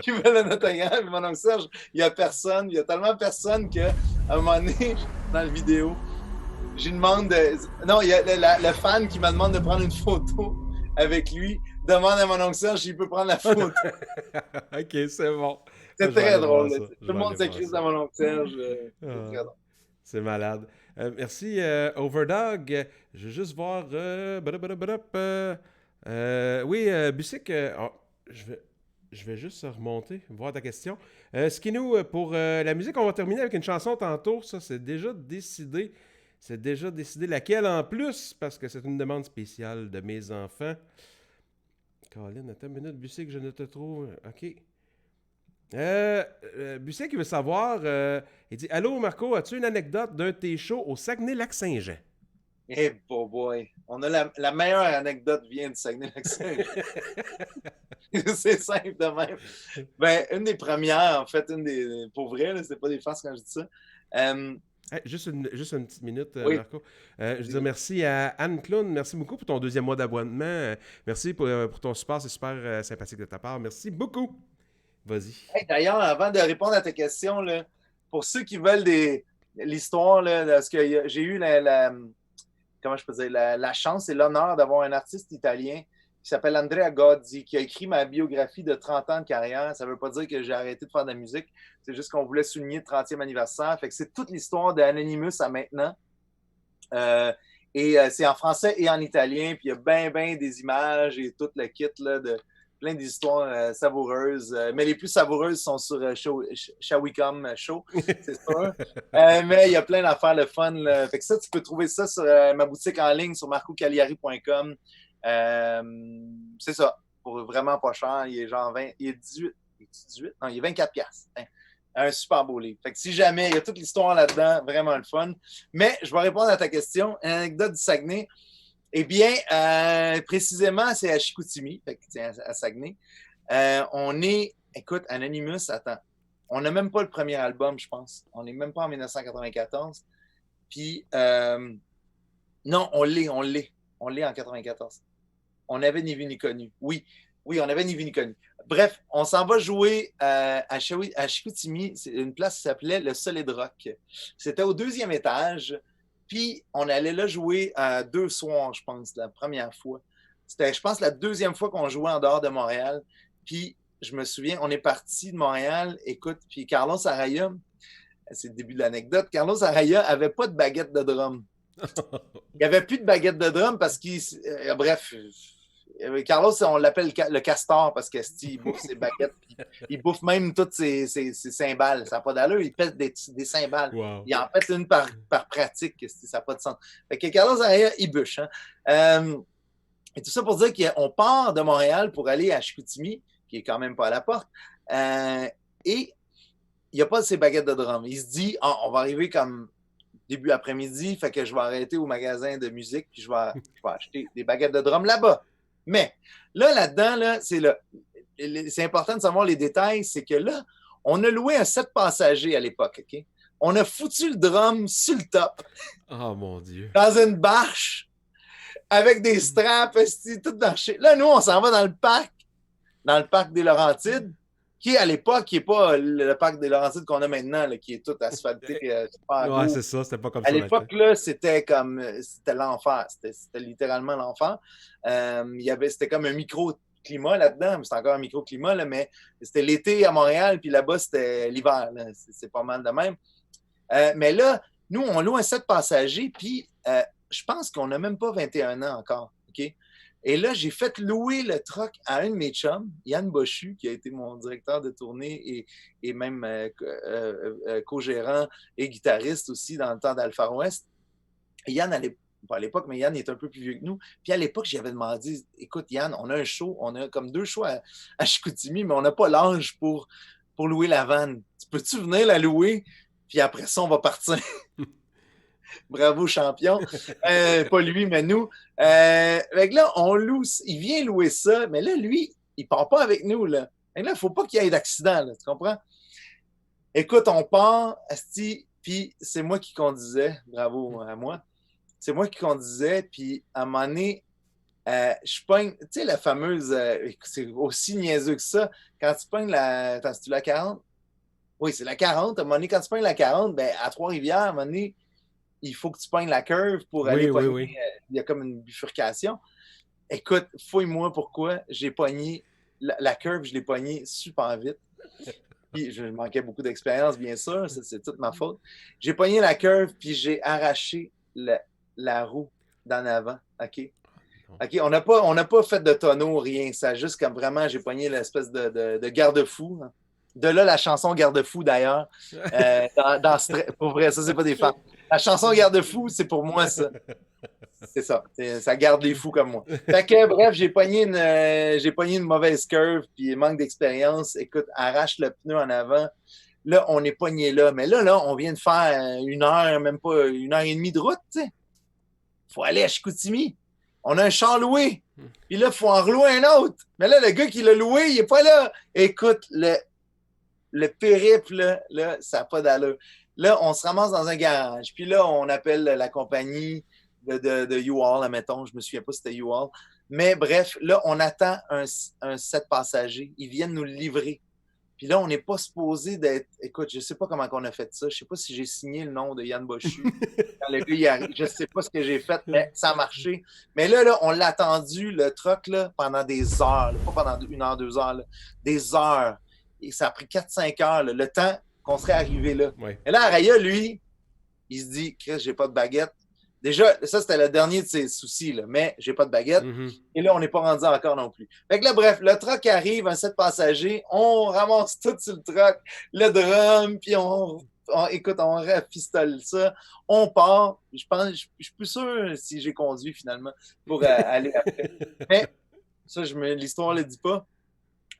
qui veulent un autographe. Puis, mon oncle Serge, il y a personne. Il y a tellement personne qu'à un moment donné, dans la vidéo, j'ai demande. Non, il y a le fan qui me demande de prendre une photo avec lui. Demande à mon oncle Serge s'il peut prendre la photo. OK, c'est bon. C'est très drôle. Tout le monde s'écrit dans mon oncle Serge. C'est très drôle. C'est malade. Merci, Overdog. Je vais juste voir... oui, Bussic, je vais juste remonter, voir ta question. Skinou, pour la musique, on va terminer avec une chanson tantôt. Ça, c'est déjà décidé. C'est déjà décidé laquelle en plus, parce que c'est une demande spéciale de mes enfants. Colin, attends une minute, Bussic, je ne te trouve... OK. Bussic, il veut savoir... il dit « Allô, Marco, as-tu une anecdote d'un de tes shows au Saguenay-Lac-Saint-Jean? » Eh, boy. On a la meilleure anecdote vient du Saguenay-Lac-Saint-Jean. C'est simple de même. Ben, une des premières, en fait, pour vrai, là, c'est pas des farces quand je dis ça. Hey, juste une petite minute, oui. Marco. Je veux dire merci à Anne Clown. Merci beaucoup pour ton 2e mois d'abonnement. Merci pour ton support. C'est super sympathique de ta part. Merci beaucoup. Vas-y. Hey, d'ailleurs, avant de répondre à ta question, là, pour ceux qui veulent l'histoire, là, parce que j'ai eu comment je peux dire, la chance et l'honneur d'avoir un artiste italien qui s'appelle Andrea Gozzi, qui a écrit ma biographie de 30 ans de carrière. Ça ne veut pas dire que j'ai arrêté de faire de la musique. C'est juste qu'on voulait souligner le 30e anniversaire. Fait que c'est toute l'histoire d'Anonymous à maintenant. Et c'est en français et en italien. Puis il y a bien des images et tout le kit là, de plein d'histoires savoureuses. Mais les plus savoureuses sont sur Shawicom Show, c'est sûr. Mais il y a plein d'affaires le fun. Là. Fait que ça, tu peux trouver ça sur ma boutique en ligne sur marcocagliari.com. C'est ça, pour vraiment pas cher. Il est genre 20, il est 18. Non, il est 24$. Hein. Un super beau livre. Fait que si jamais, il y a toute l'histoire là-dedans, vraiment le fun. Mais je vais répondre à ta question. Une anecdote du Saguenay. Eh bien, précisément, c'est à Chicoutimi, fait que, à Saguenay. Écoute, Anonymous, attends, on n'a même pas le premier album, je pense. On n'est même pas en 1994. Puis, Non, on l'est. On l'est en 94. On avait ni vu ni connu. Oui, on avait ni vu ni connu. Bref, on s'en va jouer à Chicoutimi. C'est une place qui s'appelait le Solid Rock. C'était au 2e étage. Puis, on allait là jouer 2 soirs, je pense, la première fois. C'était, je pense, la 2e fois qu'on jouait en dehors de Montréal. Puis, je me souviens, on est parti de Montréal. Écoute, puis Carlos Araya, c'est le début de l'anecdote, Carlos Araya n'avait pas de baguette de drum. Il n'y avait plus de baguette de drum parce qu'il... bref, Carlos, on l'appelle le castor parce qu'il bouffe ses baguettes. Il bouffe même toutes ses cymbales. Ça n'a pas d'allure. Il pète des cymbales. Wow. Il en pète une par pratique. Ça n'a pas de sens. Fait que Carlos Araya, il bûche. Hein? Et tout ça pour dire qu'on part de Montréal pour aller à Chicoutimi, qui est quand même pas à la porte. Et il n'y a pas de ces baguettes de drum. Il se dit, on va arriver comme début après-midi, fait que je vais arrêter au magasin de musique, puis je vais acheter des baguettes de drum là-bas. Mais là-dedans, là, c'est important de savoir les détails, c'est que là, on a loué un 7 passagers à l'époque, OK? On a foutu le drum sur le top. Oh mon Dieu. Dans une bâche, avec des straps, tout dans le... Là, nous, on s'en va dans le parc des Laurentides, qui, à l'époque, qui n'est pas le parc des Laurentides qu'on a maintenant, là, qui est tout asphalté. Ouais, c'est ça, c'était pas comme à ça. À l'époque, là, c'était l'enfer. C'était littéralement l'enfer. C'était comme un micro-climat là-dedans. C'était encore un micro-climat, là, mais c'était l'été à Montréal, puis là-bas, c'était l'hiver. Là. C'est pas mal de même. Mais là, nous, on loue un 7 passagers, puis je pense qu'on n'a même pas 21 ans encore. OK? Et là, j'ai fait louer le truck à un de mes chums, Yann Bochu, qui a été mon directeur de tournée et même co-gérant et guitariste aussi dans le temps d'Alpha West. Et Yann, pas à l'époque, mais Yann est un peu plus vieux que nous. Puis à l'époque, j'avais demandé, écoute Yann, on a un show, on a comme 2 shows à Chicoutimi, mais on n'a pas l'âge pour louer la vanne. Peux-tu venir la louer? Puis après ça, on va partir. Bravo, champion. Pas lui, mais nous. Fait que là, on loue. Il vient louer ça, mais là, lui, il part pas avec nous. Là, il ne faut pas qu'il y ait d'accident. Là, tu comprends? Écoute, on part, asti, puis c'est moi qui conduisais. Bravo à moi. C'est moi qui conduisais, puis à un moment donné, je pogne, tu sais, la fameuse, c'est aussi niaiseux que ça, quand tu pognes la... Attends, c'est-tu la 40? Oui, c'est la 40. À un moment donné, quand tu pognes la 40, ben, à Trois-Rivières, à un moment donné, il faut que tu pognes la curve pour aller pogner. Oui. Il y a comme une bifurcation. Écoute, fouille-moi pourquoi j'ai pogné la curve, je l'ai pognée super vite. Puis je manquais beaucoup d'expérience, bien sûr, c'est toute ma faute. J'ai pogné la curve, puis j'ai arraché la roue d'en avant. OK? On n'a pas fait de tonneau, rien. Ça a juste comme vraiment, j'ai pogné l'espèce de garde-fou. Hein. De là, la chanson Garde-fou, d'ailleurs. Pour vrai, ça, c'est pas des fans. La chanson Garde-fou, c'est pour moi, ça. C'est ça. Ça garde les fous comme moi. Fait que, bref, j'ai pogné une mauvaise curve, puis manque d'expérience. Écoute, arrache le pneu en avant. Là, on est pogné là. Mais là, on vient de faire 1 heure, même pas 1h30 de route, tu sais. Faut aller à Chicoutimi. On a un char loué. Puis là, il faut en relouer un autre. Mais là, le gars qui l'a loué, il n'est pas là. Écoute, le périple, là, ça n'a pas d'allure. Là, on se ramasse dans un garage. Puis là, on appelle la compagnie de U-Haul, admettons. Je ne me souviens pas si c'était U-Haul. Mais bref, là, on attend un 7 passagers. Ils viennent nous le livrer. Puis là, on n'est pas supposé d'être... Écoute, je ne sais pas comment on a fait ça. Je ne sais pas si j'ai signé le nom de Yann Bochu. Quand le gars, il arrive. Je ne sais pas ce que j'ai fait, mais ça a marché. Mais là, on l'a attendu, le truck, là, pendant des heures. Là, pas pendant 1 heure, 2 heures. Là, des heures. Et ça a pris 4-5 heures, là, le temps qu'on serait arrivé là. Oui. Et là, Araya, lui, il se dit, Chris, j'ai pas de baguette. Déjà, ça, c'était le dernier de ses soucis, là, mais j'ai pas de baguette. Mm-hmm. Et là, on n'est pas rendu encore non plus. Fait que là, bref, le truck arrive, un 7 passagers, on ramasse tout sur le truck, le drum, puis écoute, on rafistole ça, on part. Je suis plus sûr si j'ai conduit finalement pour aller après. Mais ça, l'histoire ne le dit pas.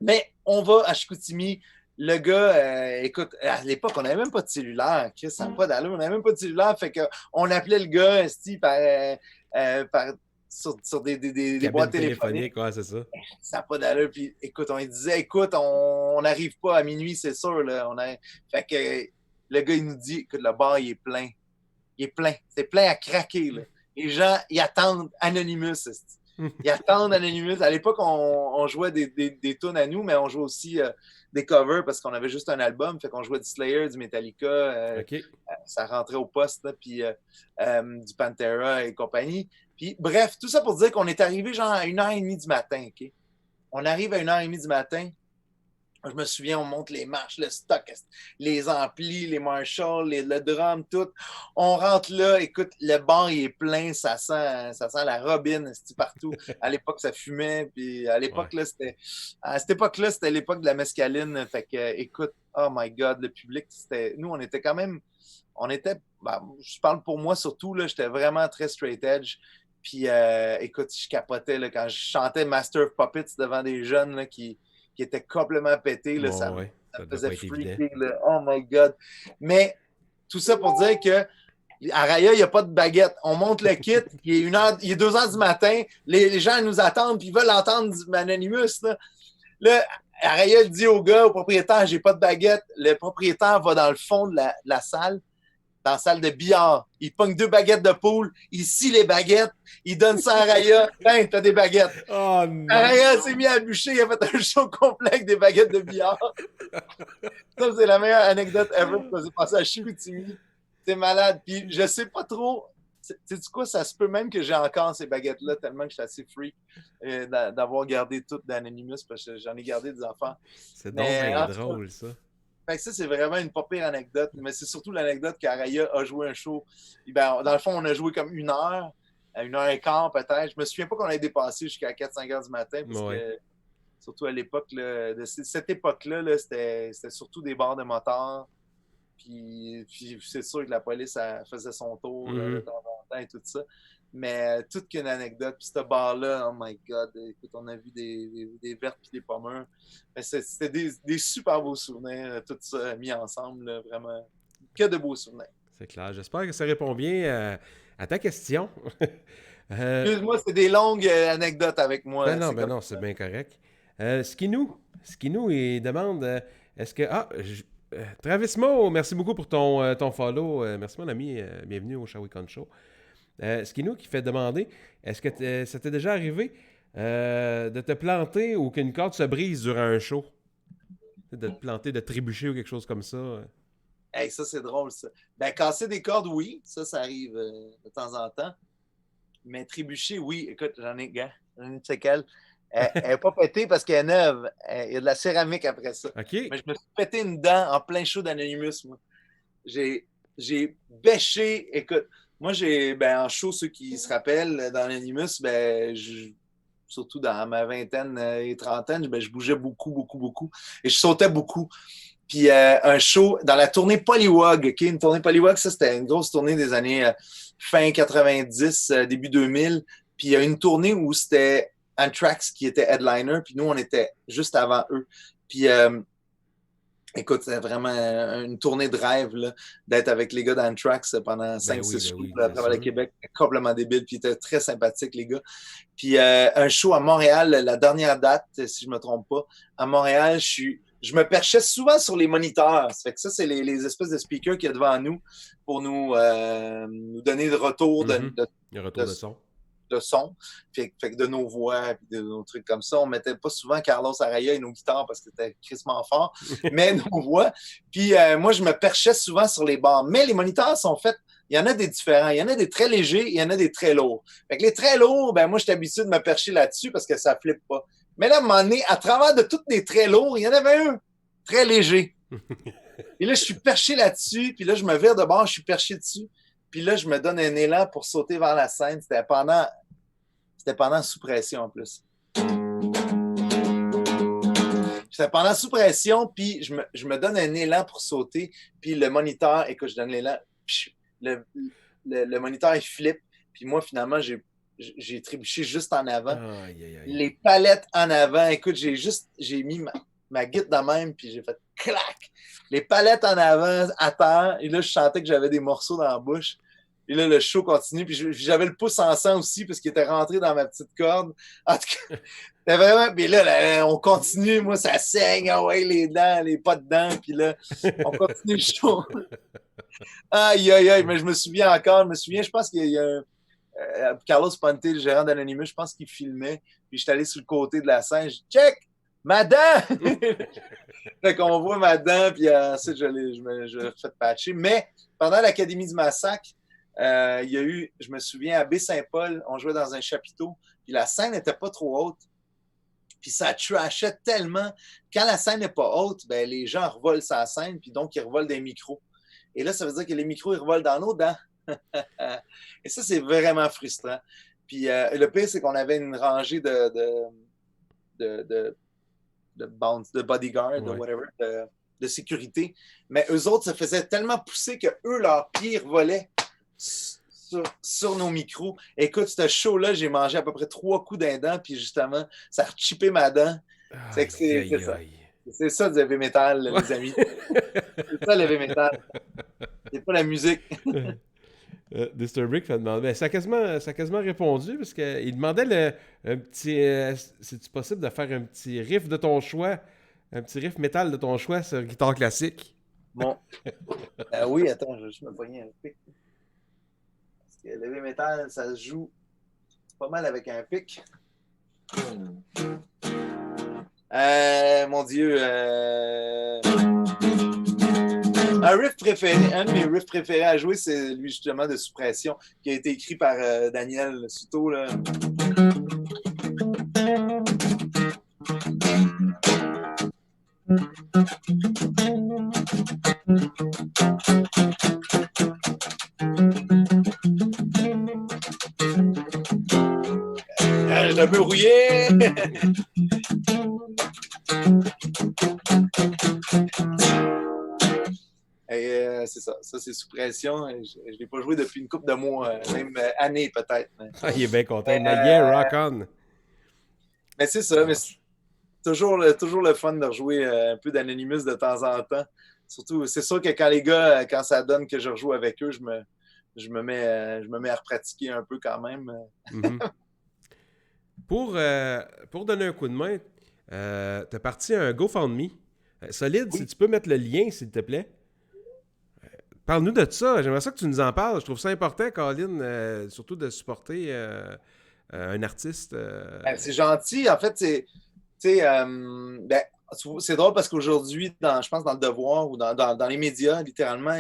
Mais on va à Chicoutimi. Le gars, écoute, à l'époque, on n'avait même pas de cellulaire. Ça n'a pas d'allure. On n'avait même pas de cellulaire. Fait qu'on appelait le gars sur des boîtes téléphoniques. Ouais, c'est ça. Ça n'a pas d'allure. Puis, écoute, on lui disait, écoute, on n'arrive pas à minuit, c'est sûr. Là. Fait que le gars, il nous dit, écoute, le bar, il est plein. Il est plein. C'est plein à craquer. Là. Les gens, ils attendent Anonymous. Ils attendent Anonymous. À l'époque, on jouait des tunes à nous, mais on jouait aussi des covers parce qu'on avait juste un album. Fait qu'on jouait du Slayer, du Metallica. OK. Ça rentrait au poste, là, puis du Pantera et compagnie. Puis bref, tout ça pour dire qu'on est arrivé genre à 1h30 du matin. OK? On arrive à 1h30 du matin. Je me souviens, on monte les marches, le stock, les amplis, les Marshall, le drum, tout. On rentre là, écoute, le bar il est plein, ça sent la robine partout. À l'époque, ça fumait, puis à l'époque, là, à cette époque-là, c'était l'époque de la mescaline. Fait que, écoute, oh my God, le public, nous, on était quand même, je parle pour moi surtout, là, j'étais vraiment très straight edge. Puis, écoute, je capotais là, quand je chantais Master of Puppets devant des jeunes là, qui étaient complètement pétés. Là, ça me faisait freaking. Oh my God. Mais tout ça pour dire que à Raya, il n'y a pas de baguette. On monte le kit, il est 2h du matin, les gens nous attendent, puis ils veulent entendre du Anonymous. Là, Raya, il dit au gars, au propriétaire, j'ai pas de baguette. Le propriétaire va dans le fond de la salle, dans la salle de billard. Il pogne 2 baguettes de poule, il scie les baguettes, il donne ça à Raya. Ben, t'as des baguettes. Oh non! Raya s'est mis à bûcher, il a fait un show complet avec des baguettes de billard. Ça, c'est la meilleure anecdote ever qui s'est passée à Chicoutimi. C'est malade. Puis je sais pas trop. Sais-tu quoi? Ça se peut même que j'ai encore ces baguettes-là, tellement que je suis assez freak d'avoir gardé toutes d'Anonymous, parce que j'en ai gardé des enfants. C'est donc bien drôle, ça. Fait que ça, c'est vraiment une pas pire anecdote, mais c'est surtout l'anecdote qu'Araya a joué un show. Et ben, dans le fond, on a joué comme 1h, à 1h15 peut-être. Je me souviens pas qu'on ait dépassé jusqu'à 4-5 heures du matin, parce que surtout à l'époque, de cette époque-là, là, c'était surtout des bars de motards. Puis c'est sûr que la police faisait son tour de temps en temps et tout ça. Mais toute qu'une anecdote. Puis ce bar-là, oh my God, écoute, on a vu des vertes et des pommeurs. C'était des super beaux souvenirs, tout ça mis ensemble, là, vraiment. Que de beaux souvenirs. C'est clair. J'espère que ça répond bien à ta question. Excuse-moi, c'est des longues anecdotes avec moi. Non, c'est bien correct. Skinou, il demande est-ce que... Travis Mo, merci beaucoup pour ton follow. Merci mon ami, bienvenue au Shawicon Show. Skinou qui fait demander, est-ce que ça t'est déjà arrivé de te planter ou qu'une corde se brise durant un show? De te planter, de trébucher ou quelque chose comme ça? Hey, ça, c'est drôle, ça. Ben, casser des cordes, oui. Ça arrive de temps en temps. Mais trébucher, oui. Écoute, j'en ai une séquelle. Elle n'est pas pétée parce qu'elle est neuve. Il y a de la céramique après ça. Okay. Mais je me suis pété une dent en plein show d'Anonymous, moi. J'ai bêché. Écoute, moi, en show, ceux qui se rappellent, dans Anonymous, surtout dans ma vingtaine et trentaine, je bougeais beaucoup. Et je sautais beaucoup. Puis un show dans la tournée Polywog. Okay? Une tournée Polywog, ça, c'était une grosse tournée des années fin 90, début 2000. Puis il y a une tournée où c'était Anthrax qui était headliner, puis nous, on était juste avant eux. Puis, écoute, c'est vraiment une tournée de rêve, là, d'être avec les gars d'Anthrax pendant 5-6 jours à travers le Québec. Complètement débile, puis ils étaient très sympathiques, les gars. Puis, un show à Montréal, la dernière date, si je me trompe pas, à Montréal, je me perchais souvent sur les moniteurs. Ça fait que ça, c'est les espèces de speakers qu'il y a devant nous pour nous donner le retour le retour de son. De son, fait que de nos voix et de nos trucs comme ça. On mettait pas souvent Carlos Araya et nos guitares parce que c'était crissement fort, mais nos voix. Puis moi, je me perchais souvent sur les bars. Mais les moniteurs sont faits, il y en a des différents. Il y en a des très légers, il y en a des très lourds. Fait que les très lourds, moi, je suis habitué de me percher là-dessus parce que ça flippe pas. Mais là, à un moment donné, à travers de tous les très lourds, il y en avait un très léger. Et là, je suis perché là-dessus, puis là, je me vire de bord, je suis perché dessus. Puis là, je me donne un élan pour sauter vers la scène. C'était pendant sous pression en plus. C'était pendant sous pression, puis je me donne un élan pour sauter. Puis le moniteur, écoute, je donne l'élan. Le moniteur, il flippe. Puis moi, finalement, j'ai trébuché juste en avant. Les palettes en avant. Écoute, j'ai mis ma guitare de même, puis j'ai fait clac! Les palettes en avant, à terre. Et là, je sentais que j'avais des morceaux dans la bouche. Et là, le show continue. Puis j'avais le pouce en sang aussi parce qu'il était rentré dans ma petite corde. En tout cas, c'était vraiment... Puis là, on continue. Moi, ça saigne. Ah ouais, les dents, les pas de dents. Puis là, on continue le show. Aïe. Mais je me souviens encore. Je pense qu'il y a Carlos Ponte, le gérant d'Anonymous, je pense qu'il filmait. Puis je suis allé sur le côté de la scène. Je dis, check! Ma dent! Fait qu'on voit ma dent, puis ensuite, je l'ai fait patcher. Mais pendant l'Académie du Massacre, il y a eu, je me souviens, à Baie-Saint-Paul, on jouait dans un chapiteau, puis la scène n'était pas trop haute. Puis ça trashait tellement. Quand la scène n'est pas haute, ben, les gens revolent sa scène, puis donc ils revolent des micros. Et là, ça veut dire que les micros, ils revolent dans nos dents. Et ça, c'est vraiment frustrant. Puis le pire, c'est qu'on avait une rangée de bodyguard, de whatever, de sécurité. Mais eux autres se faisaient tellement pousser que eux, leurs pieds volaient sur nos micros. Écoute, ce show-là, j'ai mangé à peu près 3 coups d'un dent, puis justement, ça a rechippé ma dent. C'est ça. C'est ça du heavy metal, les amis. C'est ça, le heavy metal. C'est pas la musique. Disturbic fait demander. Ben, ça a quasiment répondu parce qu'il demandait un petit. C'est-tu possible de faire un petit riff de ton choix? Un petit riff métal de ton choix sur guitare classique? Bon. Oui, attends, je vais juste me pogner un pic. Parce que le heavy metal, ça se joue pas mal avec un pic. Mon Dieu. Un de mes riffs préférés à jouer, c'est lui justement de Suppression, qui a été écrit par Daniel Souto. Là. Je suis un peu rouillé. Et c'est ça. Ça, c'est Suppression. Je ne l'ai pas joué depuis une couple de mois, même années peut-être. Il est bien content. Rock on. Mais c'est ça. Mais c'est toujours le fun de rejouer un peu d'Anonymous de temps en temps. Surtout, c'est sûr que quand les gars, quand ça donne que je rejoue avec eux, je me mets à repratiquer un peu quand même. Mm-hmm. Pour donner un coup de main, tu as parti un GoFundMe. Solide, oui. Si tu peux mettre le lien, s'il te plaît. Parle-nous de ça. J'aimerais ça que tu nous en parles. Je trouve ça important, Colin, surtout de supporter un artiste. C'est gentil. En fait, c'est drôle parce qu'aujourd'hui, je pense dans Le Devoir ou dans les médias, littéralement,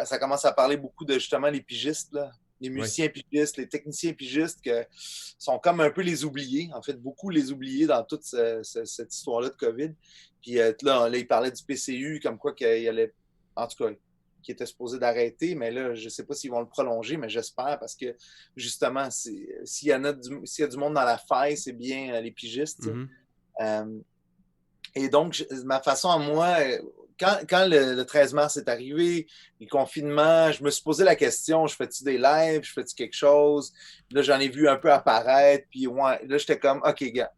ça commence à parler beaucoup de justement les pigistes, là. Les musiciens pigistes, les techniciens pigistes, qui sont comme un peu les oubliés, en fait, beaucoup les oubliés dans toute cette histoire-là de COVID. Puis là, il parlait du PCU, comme quoi qu'il allait, en tout cas, qui était supposé d'arrêter, mais là, je ne sais pas s'ils vont le prolonger, mais j'espère, parce que, justement, s'il y a du monde dans la faille, c'est bien les pigistes. Mm-hmm. Et donc, ma façon à moi... Quand le 13 mars est arrivé, les confinements, je me suis posé la question, je fais-tu des lives, je fais-tu quelque chose? Là, j'en ai vu un peu apparaître, puis ouais, là, j'étais comme, OK, gars,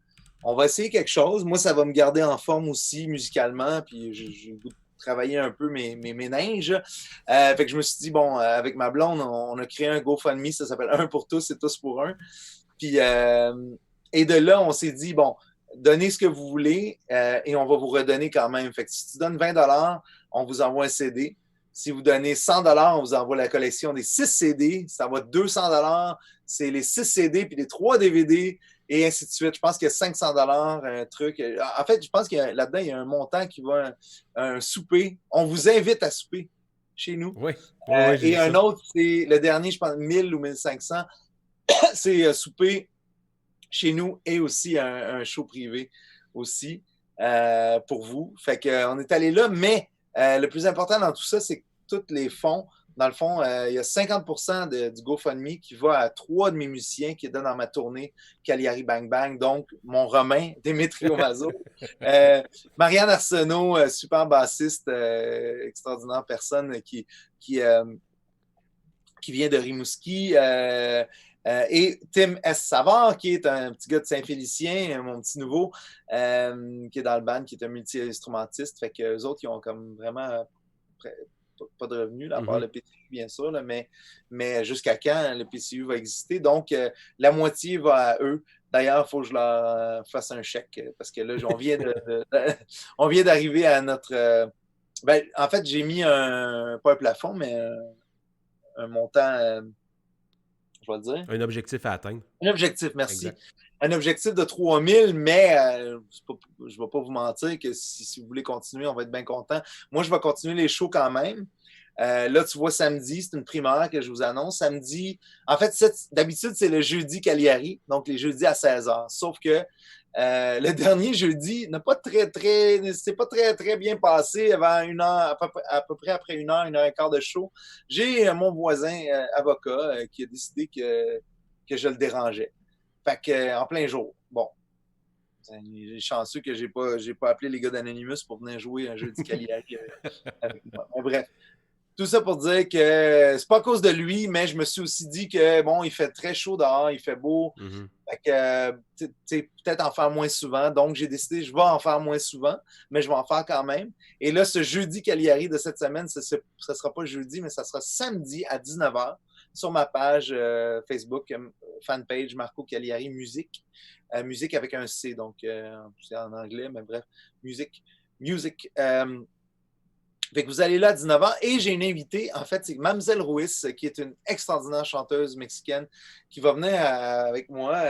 on va essayer quelque chose. Moi, ça va me garder en forme aussi, musicalement, puis j'ai le goût de travailler un peu mes méninges. Fait que je me suis dit, bon, avec ma blonde, on a créé un GoFundMe, ça s'appelle Un pour tous et tous pour un. Puis, et de là, on s'est dit, bon, donnez ce que vous voulez et on va vous redonner quand même. Fait que si tu donnes 20$, on vous envoie un CD. Si vous donnez 100$, on vous envoie la collection des 6 CD. Ça va 200$. C'est les 6 CD puis les 3 DVD et ainsi de suite. Je pense qu'il y a 500$, un truc. En fait, je pense que là-dedans, il y a un montant qui va un souper. On vous invite à souper chez nous. Oui. Et un autre, c'est le dernier, je pense, 1000 ou 1500. C'est souper chez nous et aussi un show privé aussi pour vous. Fait qu'on est allé là, mais le plus important dans tout ça, c'est que tous les fonds, dans le fond, il y a 50% du GoFundMe qui va à 3 de mes musiciens qui donnent dans ma tournée Cagliari Bang Bang, donc mon Romain, Dimitri Omazo, Marianne Arsenault, super bassiste, extraordinaire personne qui vient de Rimouski, et Tim S. Savard, qui est un petit gars de Saint-Félicien, mon petit nouveau, qui est dans le band, qui est un multi-instrumentiste. Fait qu'eux autres, ils ont comme vraiment pas de revenus, là, à part le PCU, bien sûr, là, mais jusqu'à quand le PCU va exister. Donc, la moitié va à eux. D'ailleurs, il faut que je leur fasse un chèque, parce que là, on vient d'arriver à notre... en fait, j'ai mis pas un plafond, mais un montant... je vais le dire. Un objectif à atteindre. Un objectif, merci. Exact. Un objectif de 3000, mais je ne vais pas vous mentir que si vous voulez continuer, on va être bien content. Moi, je vais continuer les shows quand même. Là, tu vois, samedi, c'est une primaire que je vous annonce. Samedi, en fait, d'habitude, c'est le jeudi Cagliari, donc les jeudis à 16h. Sauf que le dernier jeudi n'a pas c'est pas très bien passé avant 1 heure, à peu près après 1 heure et quart de show. J'ai mon voisin avocat qui a décidé que je le dérangeais. Fait que, en plein jour. Bon. J'ai chanceux que j'ai pas appelé les gars d'Anonymous pour venir jouer un jeudi Cagliari avec moi. Mais bref. Tout ça pour dire que c'est pas à cause de lui, mais je me suis aussi dit que, bon, il fait très chaud dehors, il fait beau. Mm-hmm. Fait que, peut-être en faire moins souvent. Donc, j'ai décidé, je vais en faire moins souvent, mais je vais en faire quand même. Et là, ce jeudi Cagliari de cette semaine, ça sera pas jeudi, mais ça sera samedi à 19h sur ma page Facebook, fanpage Marco Cagliari Musique. Musique avec un C, donc c'est en anglais, mais bref, musique. Fait que vous allez là à 19h et j'ai une invitée, en fait, c'est Mamzelle Ruiz, qui est une extraordinaire chanteuse mexicaine qui va venir avec moi.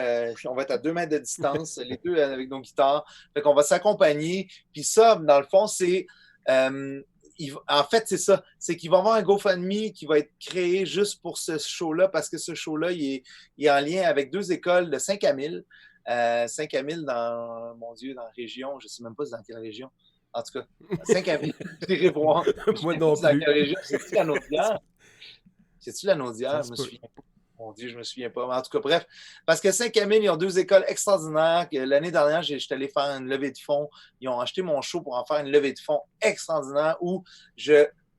On va être à 2 mètres de distance, les deux avec nos guitares. Fait qu'on va s'accompagner. Puis ça, dans le fond, c'est... en fait, c'est ça. C'est qu'il va y avoir un GoFundMe qui va être créé juste pour ce show-là parce que ce show-là, il est en lien avec 2 écoles de Saint-Camille. Saint-Camille dans la région. Je ne sais même pas dans quelle région. En tout cas, 5 j'irai voir. Moi non plus. C'est-tu la Naudière? C'est-tu la Naudière? Je me souviens pas. Mon Dieu, je ne me souviens pas. Mais en tout cas, bref. Parce que Saint-Camille, ils ont 2 écoles extraordinaires. L'année dernière, j'étais allé faire une levée de fonds. Ils ont acheté mon show pour en faire une levée de fonds extraordinaire où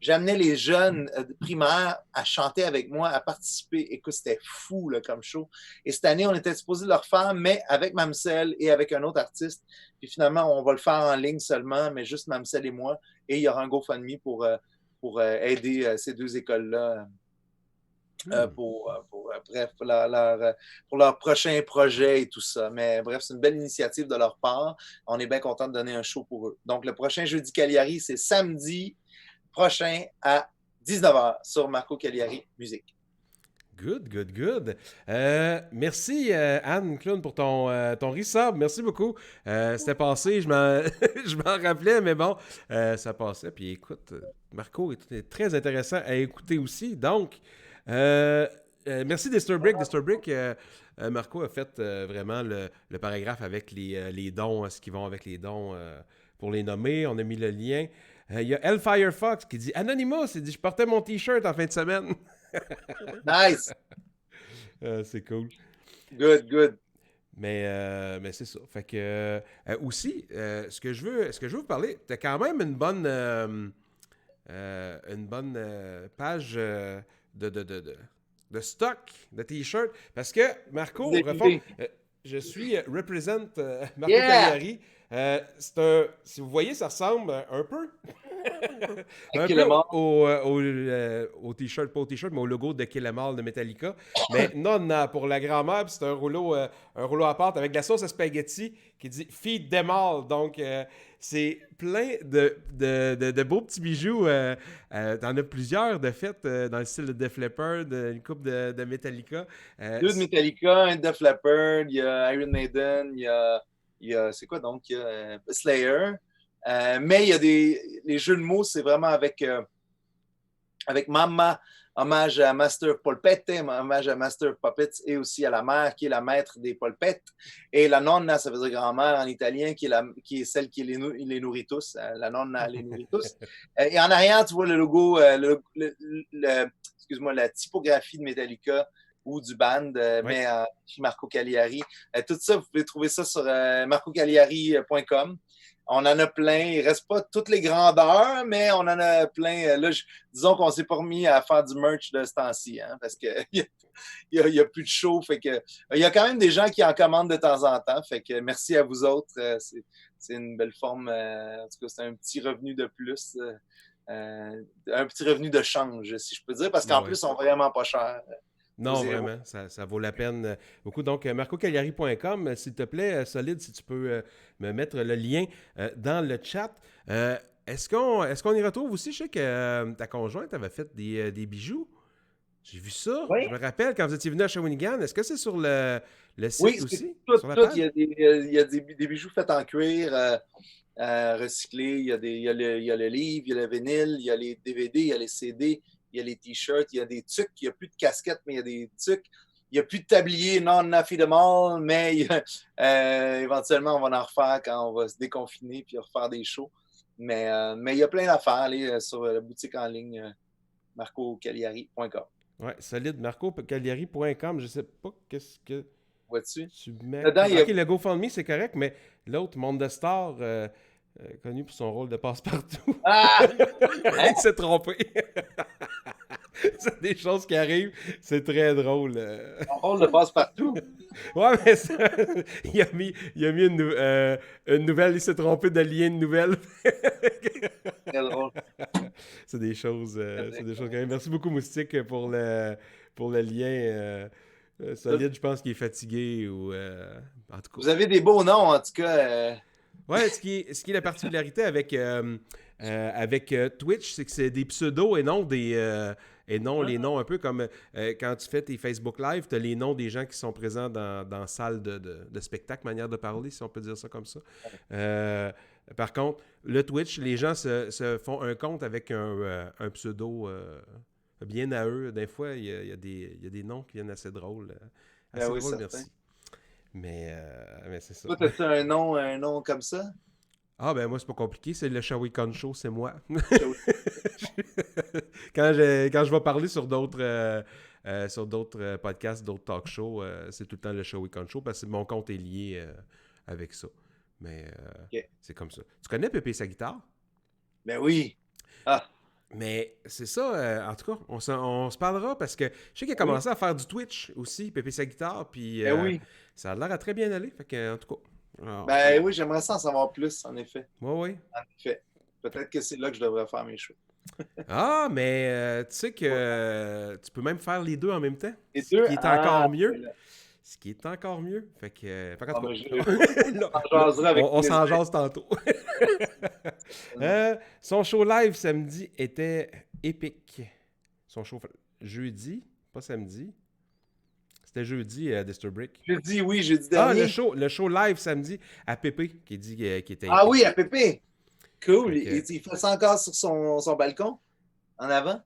j'amenais les jeunes primaires à chanter avec moi, à participer. Écoute, c'était fou là, comme show. Et cette année, on était supposé le refaire, mais avec Mamselle et avec un autre artiste. Puis finalement, on va le faire en ligne seulement, mais juste Mamselle et moi. Et il y aura un GoFundMe pour aider ces 2 écoles-là pour leur prochain projet et tout ça. Mais bref, c'est une belle initiative de leur part. On est bien content de donner un show pour eux. Donc, le prochain jeudi Cagliari, c'est samedi prochain à 19h sur Marco Cagliari Musique. Good. Merci, Anne Clown, pour ton resub. Merci beaucoup. C'était passé, je m'en rappelais, mais bon, ça passait. Puis écoute, Marco est très intéressant à écouter aussi. Donc, merci Disturbrick. Marco a fait vraiment le paragraphe avec les dons, ce qui vont avec les dons pour les nommer. On a mis le lien. Il y a Hellfire Fox qui dit « Anonymous, il dit « Je portais mon T-shirt en fin de semaine. » Nice! C'est cool. Good. Mais c'est ça. Fait que aussi, ce que je veux vous parler, t'as quand même une bonne page de stock de t-shirts. Parce que Marco, je suis represent Marco Cagliari. Si vous voyez, ça ressemble un peu au t-shirt, pas au t-shirt, mais au logo de Kill 'Em All de Metallica. Mais non, pour la grand-mère, c'est un rouleau à pâte avec de la sauce à spaghetti qui dit Feed them all. Donc, c'est plein de beaux petits bijoux. T'en as plusieurs, de fait, dans le style de Def Leppard, une coupe de Metallica. 2 de Metallica, un de Def Leppard, il y a Iron Maiden, il y a c'est quoi donc? Il y a Slayer. Mais il y a les jeux de mots, c'est vraiment avec Mamma, hommage à Master Polpette, hommage à Master Puppets et aussi à la mère qui est la maître des polpettes. Et la nonna, ça veut dire grand-mère en italien, qui est celle qui les nourrit tous. La nonna les nourrit tous. Et en arrière, tu vois le logo, excuse-moi, la typographie de Metallica ou du band, mais Marco Cagliari. Tout ça, vous pouvez trouver ça sur marcocagliari.com. On en a plein. Il ne reste pas toutes les grandeurs, mais on en a plein. Là, disons qu'on ne s'est pas remis à faire du merch de ce temps-ci, hein, parce qu'il n'y a plus de show. Fait que, il y a quand même des gens qui en commandent de temps en temps. Fait que merci à vous autres. C'est une belle forme. En tout cas, c'est un petit revenu de plus. Un petit revenu de change, si je peux dire, parce qu'en plus, ils sont vraiment pas chers. Non, vraiment, ça vaut la peine beaucoup. Donc, marcocagliari.com, s'il te plaît, Solide, si tu peux me mettre le lien dans le chat. Est-ce qu'on y retrouve aussi? Je sais que ta conjointe avait fait des bijoux. J'ai vu ça. Oui. Je me rappelle quand vous étiez venu à Shawinigan. Est-ce que c'est sur le site Oui, aussi? tout. Sur la Il page? y a des bijoux faits en cuir, recyclés. Il y a le livre, il y a le vinyle, il y a les DVD, il y a les CD, il y a les t-shirts, il y a des tucs. Il n'y a plus de casquettes, mais il y a des tucs. Il n'y a plus de tablier non-affidable, mais éventuellement, on va en refaire quand on va se déconfiner puis refaire des shows. Mais il y a plein d'affaires. Allez sur la boutique en ligne marcocagliari.com. Ouais, solide. marcocagliari.com. Je sais pas qu'est-ce que Vois-tu? tu mets. Dedans, il y a- Ok, le GoFundMe, c'est correct, mais l'autre, Monde de Star, connu pour son rôle de passe-partout, Ah! il s'est trompé. C'est des choses qui arrivent. C'est très drôle. Mon rôle de passe-partout. Ouais, mais ça, il a mis une nouvelle, il s'est trompé de lien de nouvelle. Très drôle. C'est des choses quand même. Merci beaucoup, Moustique, pour le lien solide. Je pense qu'il est fatigué ou en tout cas. Vous avez des beaux noms, en tout cas. Ouais, ce qui est la particularité avec Twitch, c'est que c'est des pseudos et non les noms un peu comme quand tu fais tes Facebook Live, tu as les noms des gens qui sont présents dans salle de spectacle, manière de parler, si on peut dire ça comme ça. Par contre, le Twitch, les gens se font un compte avec un pseudo bien à eux. Des fois, il y a des noms qui viennent assez drôles. Assez oui, drôles, certain. merci. Mais c'est ça. Toi, as-tu un nom comme ça? Ah, ben moi, c'est pas compliqué. C'est le Shawicon Show, c'est moi. Quand je vais parler sur d'autres podcasts, d'autres talk shows, c'est tout le temps le Shawicon Show parce que mon compte est lié avec ça. Mais c'est comme ça. Tu connais Pépé sa guitare? Ben oui. Ah, Mais c'est ça, en tout cas, on se parlera parce que je sais qu'il a commencé à faire du Twitch aussi, Pépé sa guitare, puis ben oui. ça a l'air à très bien aller. Fait que, en tout cas. Alors, Ben oui, j'aimerais ça en savoir plus, en effet. oui. En effet. Peut-être que c'est là que je devrais faire mes shows. Ah, mais tu sais que tu peux même faire les deux en même temps. Les Ce deux? qui est Ah, encore mieux. voilà. Ce qui est encore mieux. Fait que. Fait qu'en Ah, tout ben, cas, je- on jasera avec on s'en plaisir. jase tantôt. Son show live samedi était épique. Son show jeudi, pas samedi. C'était jeudi, Disturbrick. J'ai dit oui, j'ai dit Ah, dernier. le show live samedi à Pépé qui dit qui était Ah épique. oui, à Pépé. Cool. Fait que- Il fait ça encore sur son balcon, en avant?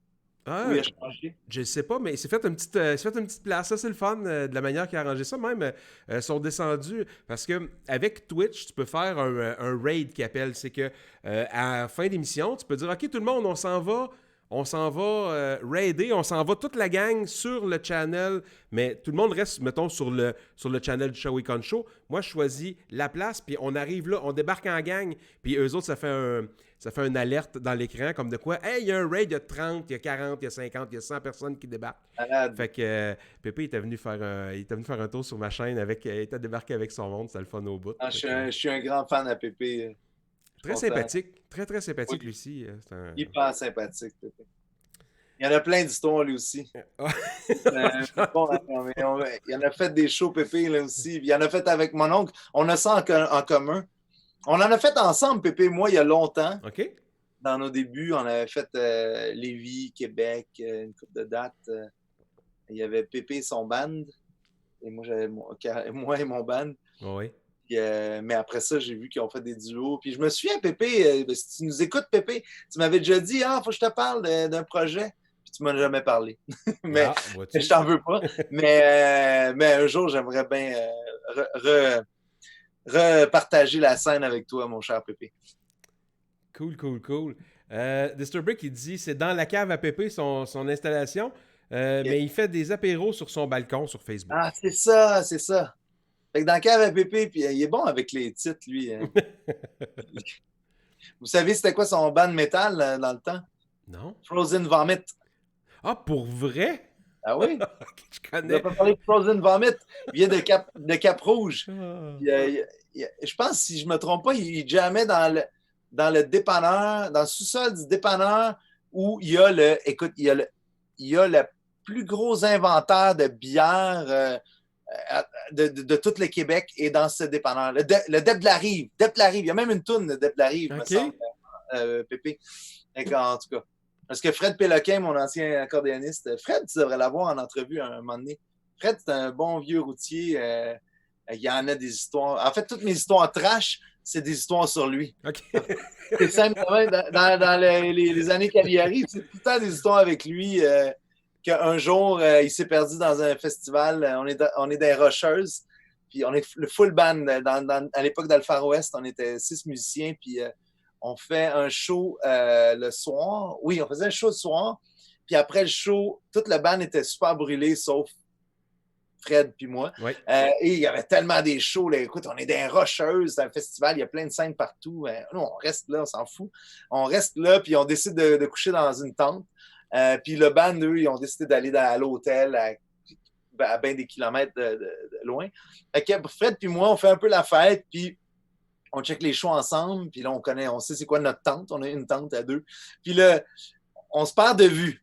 Ah, Ou il a changé? je ne sais pas, mais il s'est fait une petite place. Ça, c'est le fun de la manière qu'il a arrangé ça. Même, sont descendus. Parce que avec Twitch, tu peux faire un raid qui appelle. C'est que à la fin d'émission, tu peux dire OK, tout le monde, on s'en va raider, on s'en va toute la gang sur le channel, mais tout le monde reste, mettons, sur le channel du Shawicon Show. Moi, je choisis la place, puis on arrive là, on débarque en gang, puis eux autres, ça fait un alerte dans l'écran, comme de quoi, hey, il y a un raid, il y a 30, il y a 40, il y a 50, il y a 100 personnes qui débarquent. Malade. Fait que Pépé, il était venu faire un tour sur ma chaîne, il était débarqué avec son monde, c'était le fun au bout. Ah, Fait que, je suis un grand fan à Pépé. très content. sympathique, très sympathique Oui. lui aussi. Hyper sympathique, Pépé. Il y en a plein d'histoires, lui aussi. Bon, il en a fait des shows, Pépé, là aussi. Il en a fait avec mon oncle. On a ça en commun. On en a fait ensemble, Pépé et moi, il y a longtemps. OK? Dans nos débuts, on avait fait Lévis, Québec, une couple de dates. Il y avait Pépé et son band. Et moi, j'avais moi et mon band. Oui. Puis, mais après ça, j'ai vu qu'ils ont fait des duos. Puis je me souviens, Pépé, si tu nous écoutes, Pépé, tu m'avais déjà dit, faut que je te parle d'un projet. Puis tu m'en as jamais parlé. Mais vois-tu? je t'en veux pas. Mais un jour, j'aimerais bien repartager la scène avec toi, mon cher Pépé. Cool. Disturbrick, il dit c'est dans la cave à Pépé son installation, mais il fait des apéros sur son balcon sur Facebook. Ah, c'est ça. Fait que dans le cave à Pépé, puis il est bon avec les titres, lui. Hein. Vous savez, c'était quoi son band métal dans le temps? Non? Frozen Vomit. Ah, pour vrai? Ah oui? Je On connais. n'a pas parlé de Frozen Vomit. Il vient de Cap-Rouge. Ah. Je pense, si je ne me trompe pas, il jammait dans le dépanneur, dans le sous-sol du dépanneur où il y a le plus gros inventaire de bières de tout le Québec et dans ce dépanneur. Le Dep de la Rive. Il y a même une toune de Dep de la Rive, me OK. semble, Pépé. En tout cas, Parce que Fred Péloquin, mon ancien accordéoniste, Fred, tu devrais l'avoir en entrevue à un moment donné. Fred, c'est un bon vieux routier. Il y en a des histoires. En fait, toutes mes histoires trash, c'est des histoires sur lui. OK. C'est simplement dans les années Cagliari, c'est tout le temps des histoires avec lui. Qu'un jour, il s'est perdu dans un festival. On est des Rocheuses. Puis on est le full band. À l'époque d'Alpha West, on était 6 musiciens. Puis on fait un show le soir. Oui, on faisait un show le soir. Puis après le show, toute la band était super brûlée, sauf Fred puis moi. Oui. Et il y avait tellement des shows. Là. Écoute, on est des Rocheuses, c'est un festival, il y a plein de scènes partout. Nous, on reste là, on s'en fout. On reste là, puis on décide de coucher dans une tente. Puis le band, eux, ils ont décidé d'aller à l'hôtel à bien des kilomètres de loin. Fait que Fred puis moi, on fait un peu la fête, puis on check les shows ensemble, puis là, on sait c'est quoi notre tente. On a une tente à 2. Puis là, on se perd de vue.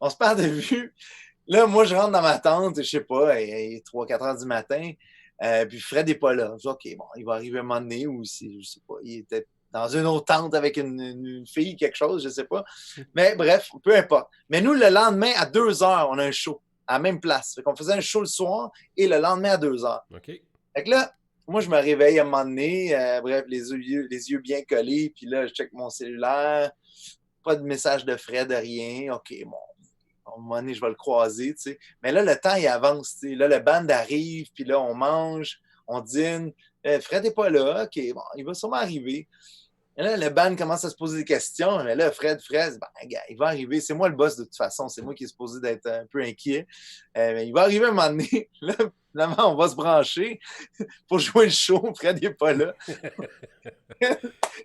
On se perd de vue. Là, moi, je rentre dans ma tente, je sais pas, il est 3-4 heures du matin, puis Fred n'est pas là. Je dis, OK, bon, il va arriver à un moment donné, ou si, je sais pas, il était dans une autre tente avec une fille, quelque chose, je sais pas. Mais bref, peu importe. Mais nous, le lendemain, à 2 heures, on a un show, à la même place. Fait qu'on faisait un show le soir, et le lendemain, à 2 heures. OK. Fait que là, moi, je me réveille à un moment donné, bref, les yeux bien collés, puis là, je check mon cellulaire, pas de message de Fred, de rien. OK, bon. À un moment donné, je vais le croiser, tu sais. Mais là, le temps, il avance, tu sais. Là, le band arrive, puis là, on mange, on dîne. Fred n'est pas là. OK, bon, il va sûrement arriver. Et là, le band commence à se poser des questions. Mais là, Fred, gars, il va arriver. C'est moi le boss, de toute façon. C'est moi qui est supposé d'être un peu inquiet. Mais il va arriver à un moment donné. Là, finalement, on va se brancher pour jouer le show. Fred n'est pas là.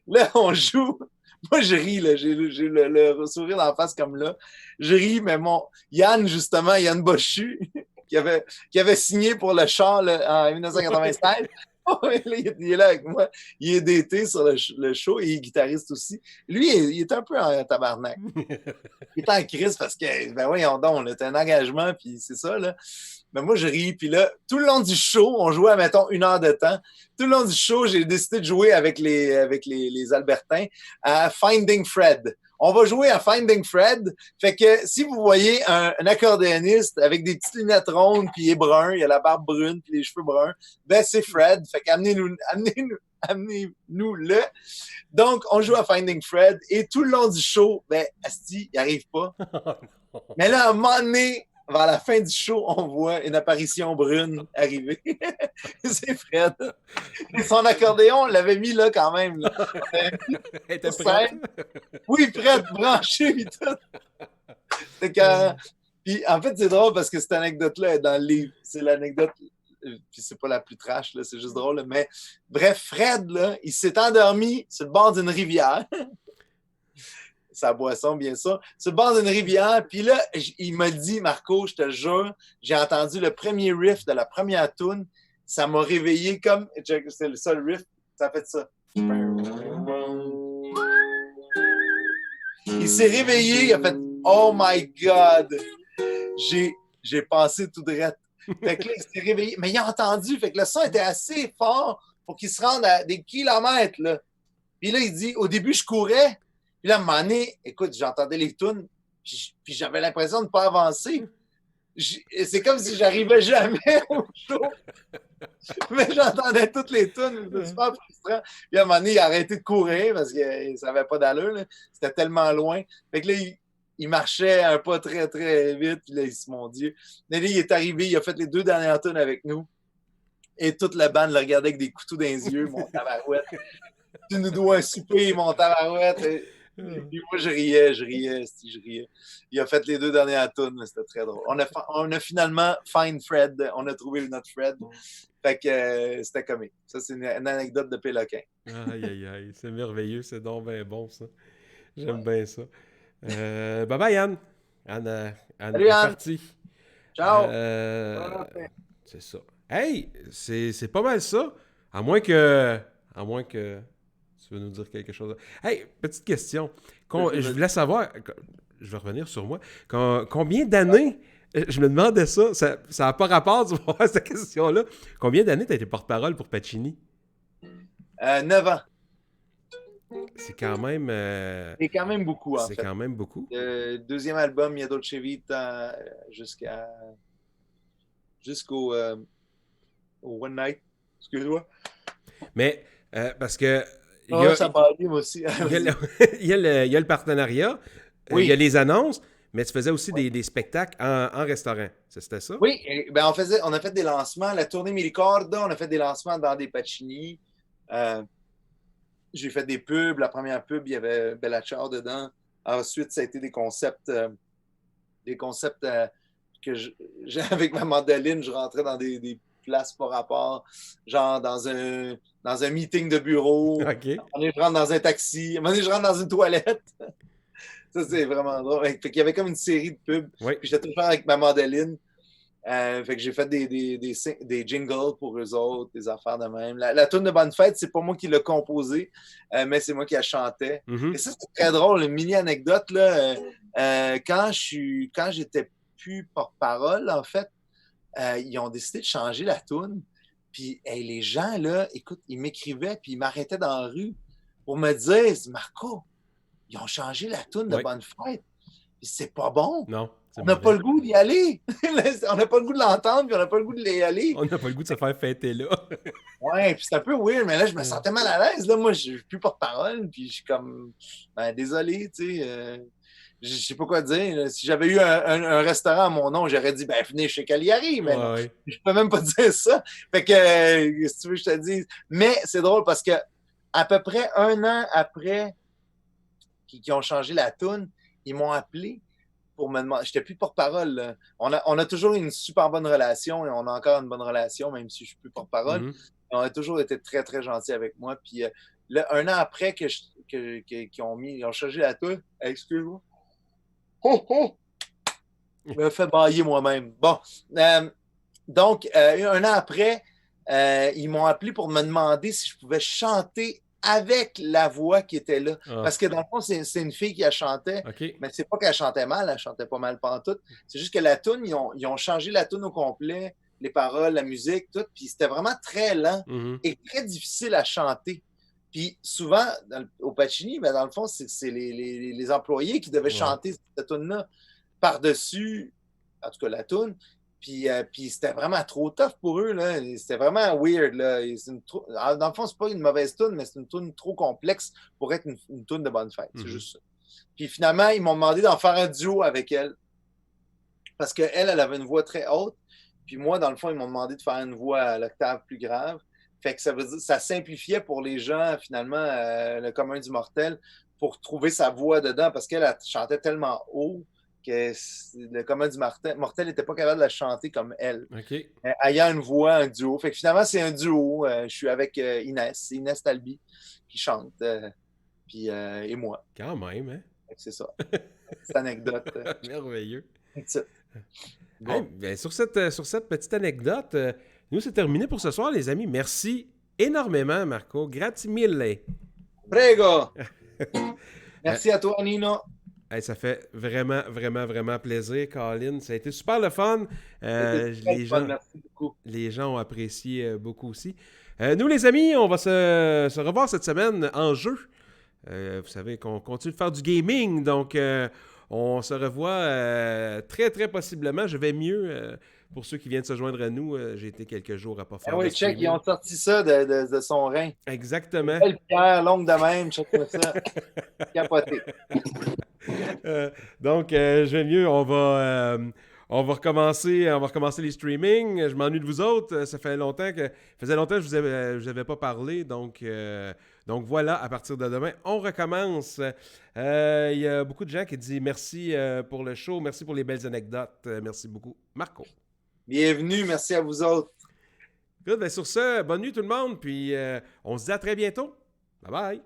Là, on joue. Moi, je ris, là. J'ai le sourire dans la face comme là. Je ris, mais Yann, justement, Yann Bochu, qui avait signé pour le char là, en 1996, il est là avec moi. Il est DT sur le show et il est guitariste aussi. Lui, il est un peu en tabarnak. Il est en crise parce que, ben voyons donc, c'est un engagement, puis c'est ça, là. Mais moi, je ris. Puis là, tout le long du show, on jouait, mettons, 1 heure de temps. Tout le long du show, j'ai décidé de jouer avec les Albertains à Finding Fred. On va jouer à Finding Fred. Fait que si vous voyez un accordéoniste avec des petites lunettes rondes, puis il est brun, il a la barbe brune, puis les cheveux bruns, ben c'est Fred. Fait qu'amenez-nous le. Donc, on joue à Finding Fred. Et tout le long du show, ben, asti, il arrive pas. Mais là, à un moment donné, vers la fin du show, on voit une apparition brune arriver. C'est Fred. Et son accordéon, on l'avait mis là quand même. Là. était prête. Oui, prête, branché et tout. C'est quand... Puis en fait, c'est drôle parce que cette anecdote-là est dans le livre. C'est l'anecdote, puis c'est pas la plus trash, là, c'est juste drôle. Là. Mais bref, Fred, là, il s'est endormi sur le bord d'une rivière. Sa boisson, bien sûr, sur le bord d'une rivière. Puis là, il m'a dit, Marco, je te le jure, j'ai entendu le premier riff de la première tune. Ça m'a réveillé comme... C'est le seul riff. Ça a fait ça. Il s'est réveillé, il a fait « Oh my God! » J'ai pensé tout droit. Fait que là, il s'est réveillé. Mais il a entendu. Fait que le son était assez fort pour qu'il se rende à des kilomètres. Là. Puis là, il dit, au début, je courais. Puis là, à un moment donné, écoute, j'entendais les tunes, puis j'avais l'impression de ne pas avancer. C'est comme si j'arrivais jamais au show. Mais j'entendais toutes les tunes, c'était super frustrant. Puis à un moment donné, il a arrêté de courir parce que ça n'avait pas d'allure. Là. C'était tellement loin. Fait que là, il marchait un pas très, très vite. Puis là, il dit, mon Dieu. Mais là, il est arrivé, il a fait les 2 dernières tunes avec nous. Et toute la bande le regardait avec des couteaux dans les yeux, mon tabarouette. Tu nous dois un souper, mon tabarouette. Puis moi, je riais. Il a fait les 2 dernières tunes, c'était très drôle. On a finalement find Fred, on a trouvé notre Fred. Fait que c'était comique. Ça, c'est une anecdote de Péloquin. Aïe, c'est merveilleux, c'est donc bien bon, ça. J'aime bien ça. Bye bye, Anne. Anne Salut, est Anne. partie. Ciao. C'est ça. Hey, c'est pas mal ça. À moins que tu veux nous dire quelque chose. Hey, petite question. Je voulais savoir, je vais revenir sur moi. Combien d'années, je me demandais ça n'a pas rapport, tu vois, cette question-là. Combien d'années tu as été porte-parole pour Pacini? 9 ans. C'est quand même... C'est quand même beaucoup, en c'est fait. quand même beaucoup. Deuxième album, Mia Dolce Vita, jusqu'au au One Night. Excuse-moi. Mais parce que il y Ah, a, ça parlait, moi aussi. il y a le, il y a le partenariat, Oui. il y a les annonces, mais tu faisais aussi des spectacles en restaurant. C'était ça? Oui, ben on a fait des lancements. La tournée Milicorda, on a fait des lancements dans des Pacini. J'ai fait des pubs. La première pub, il y avait Bella Ciao dedans. Ensuite, ça a été des concepts avec ma mandoline, je rentrais dans des places par rapport, genre dans un meeting de bureau. OK. Je rentre dans un taxi. À un moment donné, je rentre dans une toilette. Ça, c'est vraiment drôle. Fait qu'il y avait comme une série de pubs. Oui. Puis j'étais tout le temps avec ma mandoline. Fait que j'ai fait des jingles pour eux autres, des affaires de même. La tune de Bonne Fête, c'est pas moi qui l'ai composée, mais c'est moi qui la chantais. Mhm. Et ça, c'est très drôle, une mini anecdote. Là, quand j'étais plus porte-parole, en fait, ils ont décidé de changer la tune. Puis les gens, là, écoute, ils m'écrivaient, puis ils m'arrêtaient dans la rue pour me dire, Marco, ils ont changé la tune de Oui. Bonne Fête. Puis c'est pas bon. Non. On n'a pas le goût d'y aller. On n'a pas le goût de l'entendre, puis on n'a pas le goût d'y aller. On n'a pas le goût de se faire fêter là. Ouais, puis c'est un peu weird, mais là, je me sentais mal à l'aise. Là, moi, je suis plus porte-parole, puis je suis comme, désolé, tu sais. Je sais pas quoi dire. Là. Si j'avais eu un restaurant à mon nom, j'aurais dit, venez chez Cagliari, mais non, Ouais. je peux même pas dire ça. Fait que, si tu veux, je te dis. Mais c'est drôle parce que à peu près un an après qu'ils ont changé la toune, ils m'ont appelé pour me demander. J'étais plus porte-parole. Là. On a toujours une super bonne relation et on a encore une bonne relation, même si je suis plus porte-parole. Mhm. On a toujours été très, très gentils avec moi. Puis là, un an après qu'ils ont changé la toune, excuse-moi. Je me fais bailler moi-même. Bon. Donc, un an après, ils m'ont appelé pour me demander si je pouvais chanter avec la voix qui était là. Ah. Parce que dans le fond, c'est une fille qui a chanté, OK. mais c'est pas qu'elle chantait mal, elle chantait pas mal pantoute. C'est juste que la toune, ils ont changé la toune au complet, les paroles, la musique, tout, puis c'était vraiment très lent Mhm. et très difficile à chanter. Puis souvent, au Pacini, dans le fond, c'est les employés qui devaient chanter cette toune-là par-dessus, en tout cas la toune. Puis c'était vraiment trop tough pour eux. Là. C'était vraiment weird. Là. Dans le fond, c'est pas une mauvaise toune, mais c'est une toune trop complexe pour être une toune de Bonne Fête. C'est juste ça. Puis finalement, ils m'ont demandé d'en faire un duo avec elle. Parce qu'elle avait une voix très haute. Puis moi, dans le fond, ils m'ont demandé de faire une voix à l'octave plus grave. Fait que ça veut dire ça simplifiait pour les gens, finalement, le commun du mortel, pour trouver sa voix dedans, parce qu'elle chantait tellement haut que le commun du mortel n'était pas capable de la chanter comme elle. OK. Ayant une voix, un duo. Fait que finalement, c'est un duo. Je suis avec Inès Talbi, qui chante, et moi. Quand même, hein? C'est ça. Petite anecdote. Merveilleux. Bon. Hey, bien, sur cette petite anecdote, nous, c'est terminé pour ce soir, les amis. Merci énormément, Marco. Grazie mille. Prego! Merci à toi, Nino. Hey, ça fait vraiment, vraiment, vraiment plaisir, Colin. Ça a été super le fun. Merci beaucoup. Les gens ont apprécié beaucoup aussi. Nous, les amis, on va se revoir cette semaine en jeu. Vous savez qu'on continue de faire du gaming, donc on se revoit très, très possiblement. Je vais mieux pour ceux qui viennent se joindre à nous. J'ai été quelques jours à pas faire de Oui, check, streaming. ils ont sorti ça de son rein. Exactement. Belle pierre, longue de même, check ça. Capoté. Donc, je vais mieux. On va recommencer les streamings. Je m'ennuie de vous autres. Ça faisait longtemps que je vous avais pas parlé. Donc voilà, à partir de demain, on recommence. Il y a beaucoup de gens qui disent merci pour le show. Merci pour les belles anecdotes. Merci beaucoup. Marco. Bienvenue, merci à vous autres. Good, ben sur ce, bonne nuit tout le monde. Puis on se dit à très bientôt. Bye bye.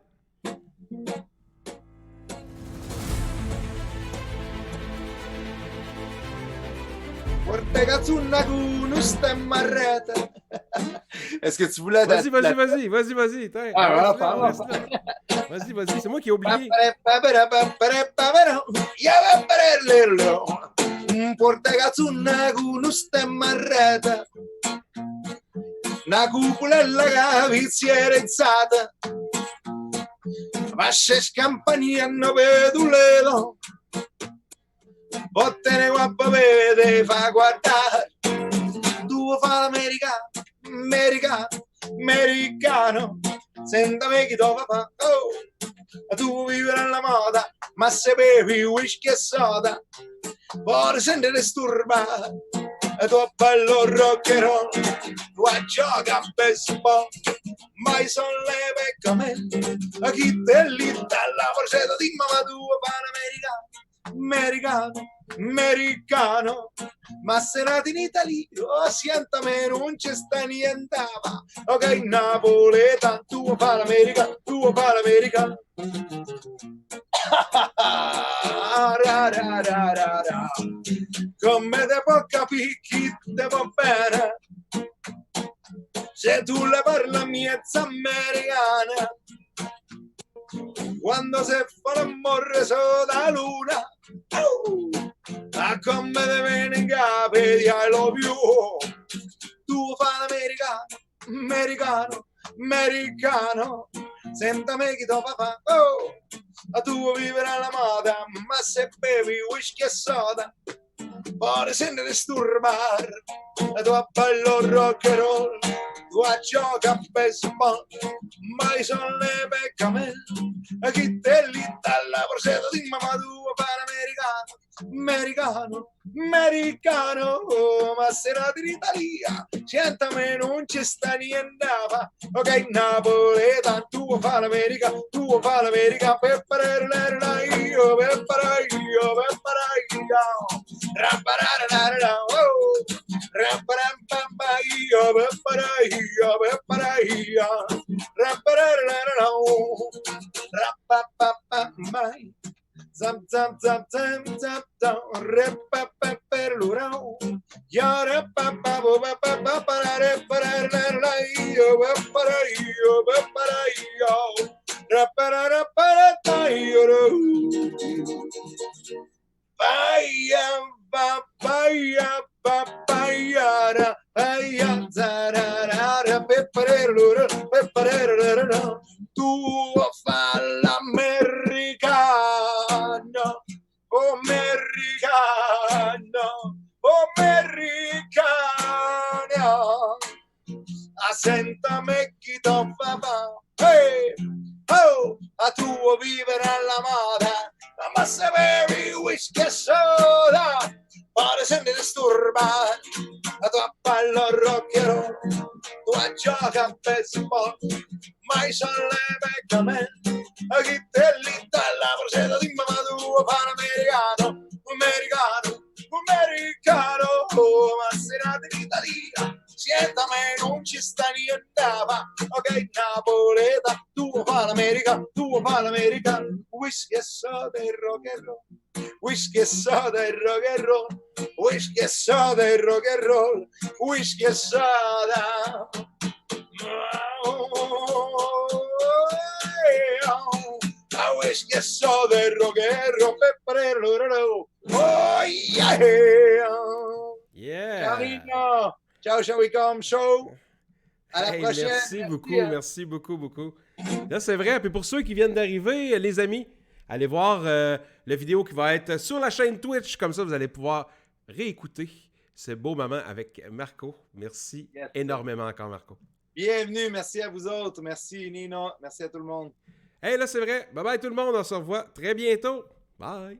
Est-ce que tu voulais... Vas-y. Tiens, Vas-y. C'est moi qui ai oublié. Una cupola alla cavizziera izzata ma se scampagnano per Toledo, bottene guappa vede, fa guardare, tu fa l'americano, americano, sentami chi dove fa, oh, tu vivi nella moda, ma se bevi whisky e soda, poi senti disturbato, e tu bello rock and roll, tu gioca a baseball, mai sono le peccamente, a chi te lì dalla porcetta di mamma tua, americano, ma se nati in Italia, oh, sientami, non ci sta niente, ok, napoletano, tu fa l'America, come te può capire chi te va bene se tu le parla miezza americana quando si fa l'amore sotto la luna a come te viene in capo di I love you tu fa l'americano sentami chi dopo fa oh a tu vivere alla moda ma se bevi whisky e soda poi senti disturbare e tu a bello rock and roll tu a gioca a baseball mai sono le peccamente e chi te lì dalla porcetta di mamma tua per americano ma se nati in Italia sentami non ci sta niente ok napoletano tu fa l'America per parare io zam zam zam zam zam zam repa per l'urao ya repa pa pa pa pa para io para io repara para io Papaya, zarara, peparero, tu fa l'americano, americano, assentame chi to papà, hey, oh, a tuo vivere alla moda, ma se bevi whisky e soda, pare senti disturbato, a tua palla rock and roll, tu gioca a baseball, mai sono le peccamente, a chi te lì dalla porcetta di mamma tua, fa americano, ma se nati in Italia, sientami non ci sta niente, ok Napoleta, tu fa l'America, whisky e soda e rock and roll. Whisky e soda e rock and roll, whisky e soda e rock and roll, whisky e soda. Whisky e soda e rock and roll, oh yeah! Yeah! Ciao Nino! Ciao Shall We Come Show! À la prochaine! Merci beaucoup. Là, c'est vrai. Puis pour ceux qui viennent d'arriver, les amis, allez voir la vidéo qui va être sur la chaîne Twitch. Comme ça, vous allez pouvoir réécouter ce beau moment avec Marco. Merci énormément encore, Marco. Bienvenue. Merci à vous autres. Merci, Nino. Merci à tout le monde. Hey, là, c'est vrai. Bye bye tout le monde. On se revoit très bientôt. Bye.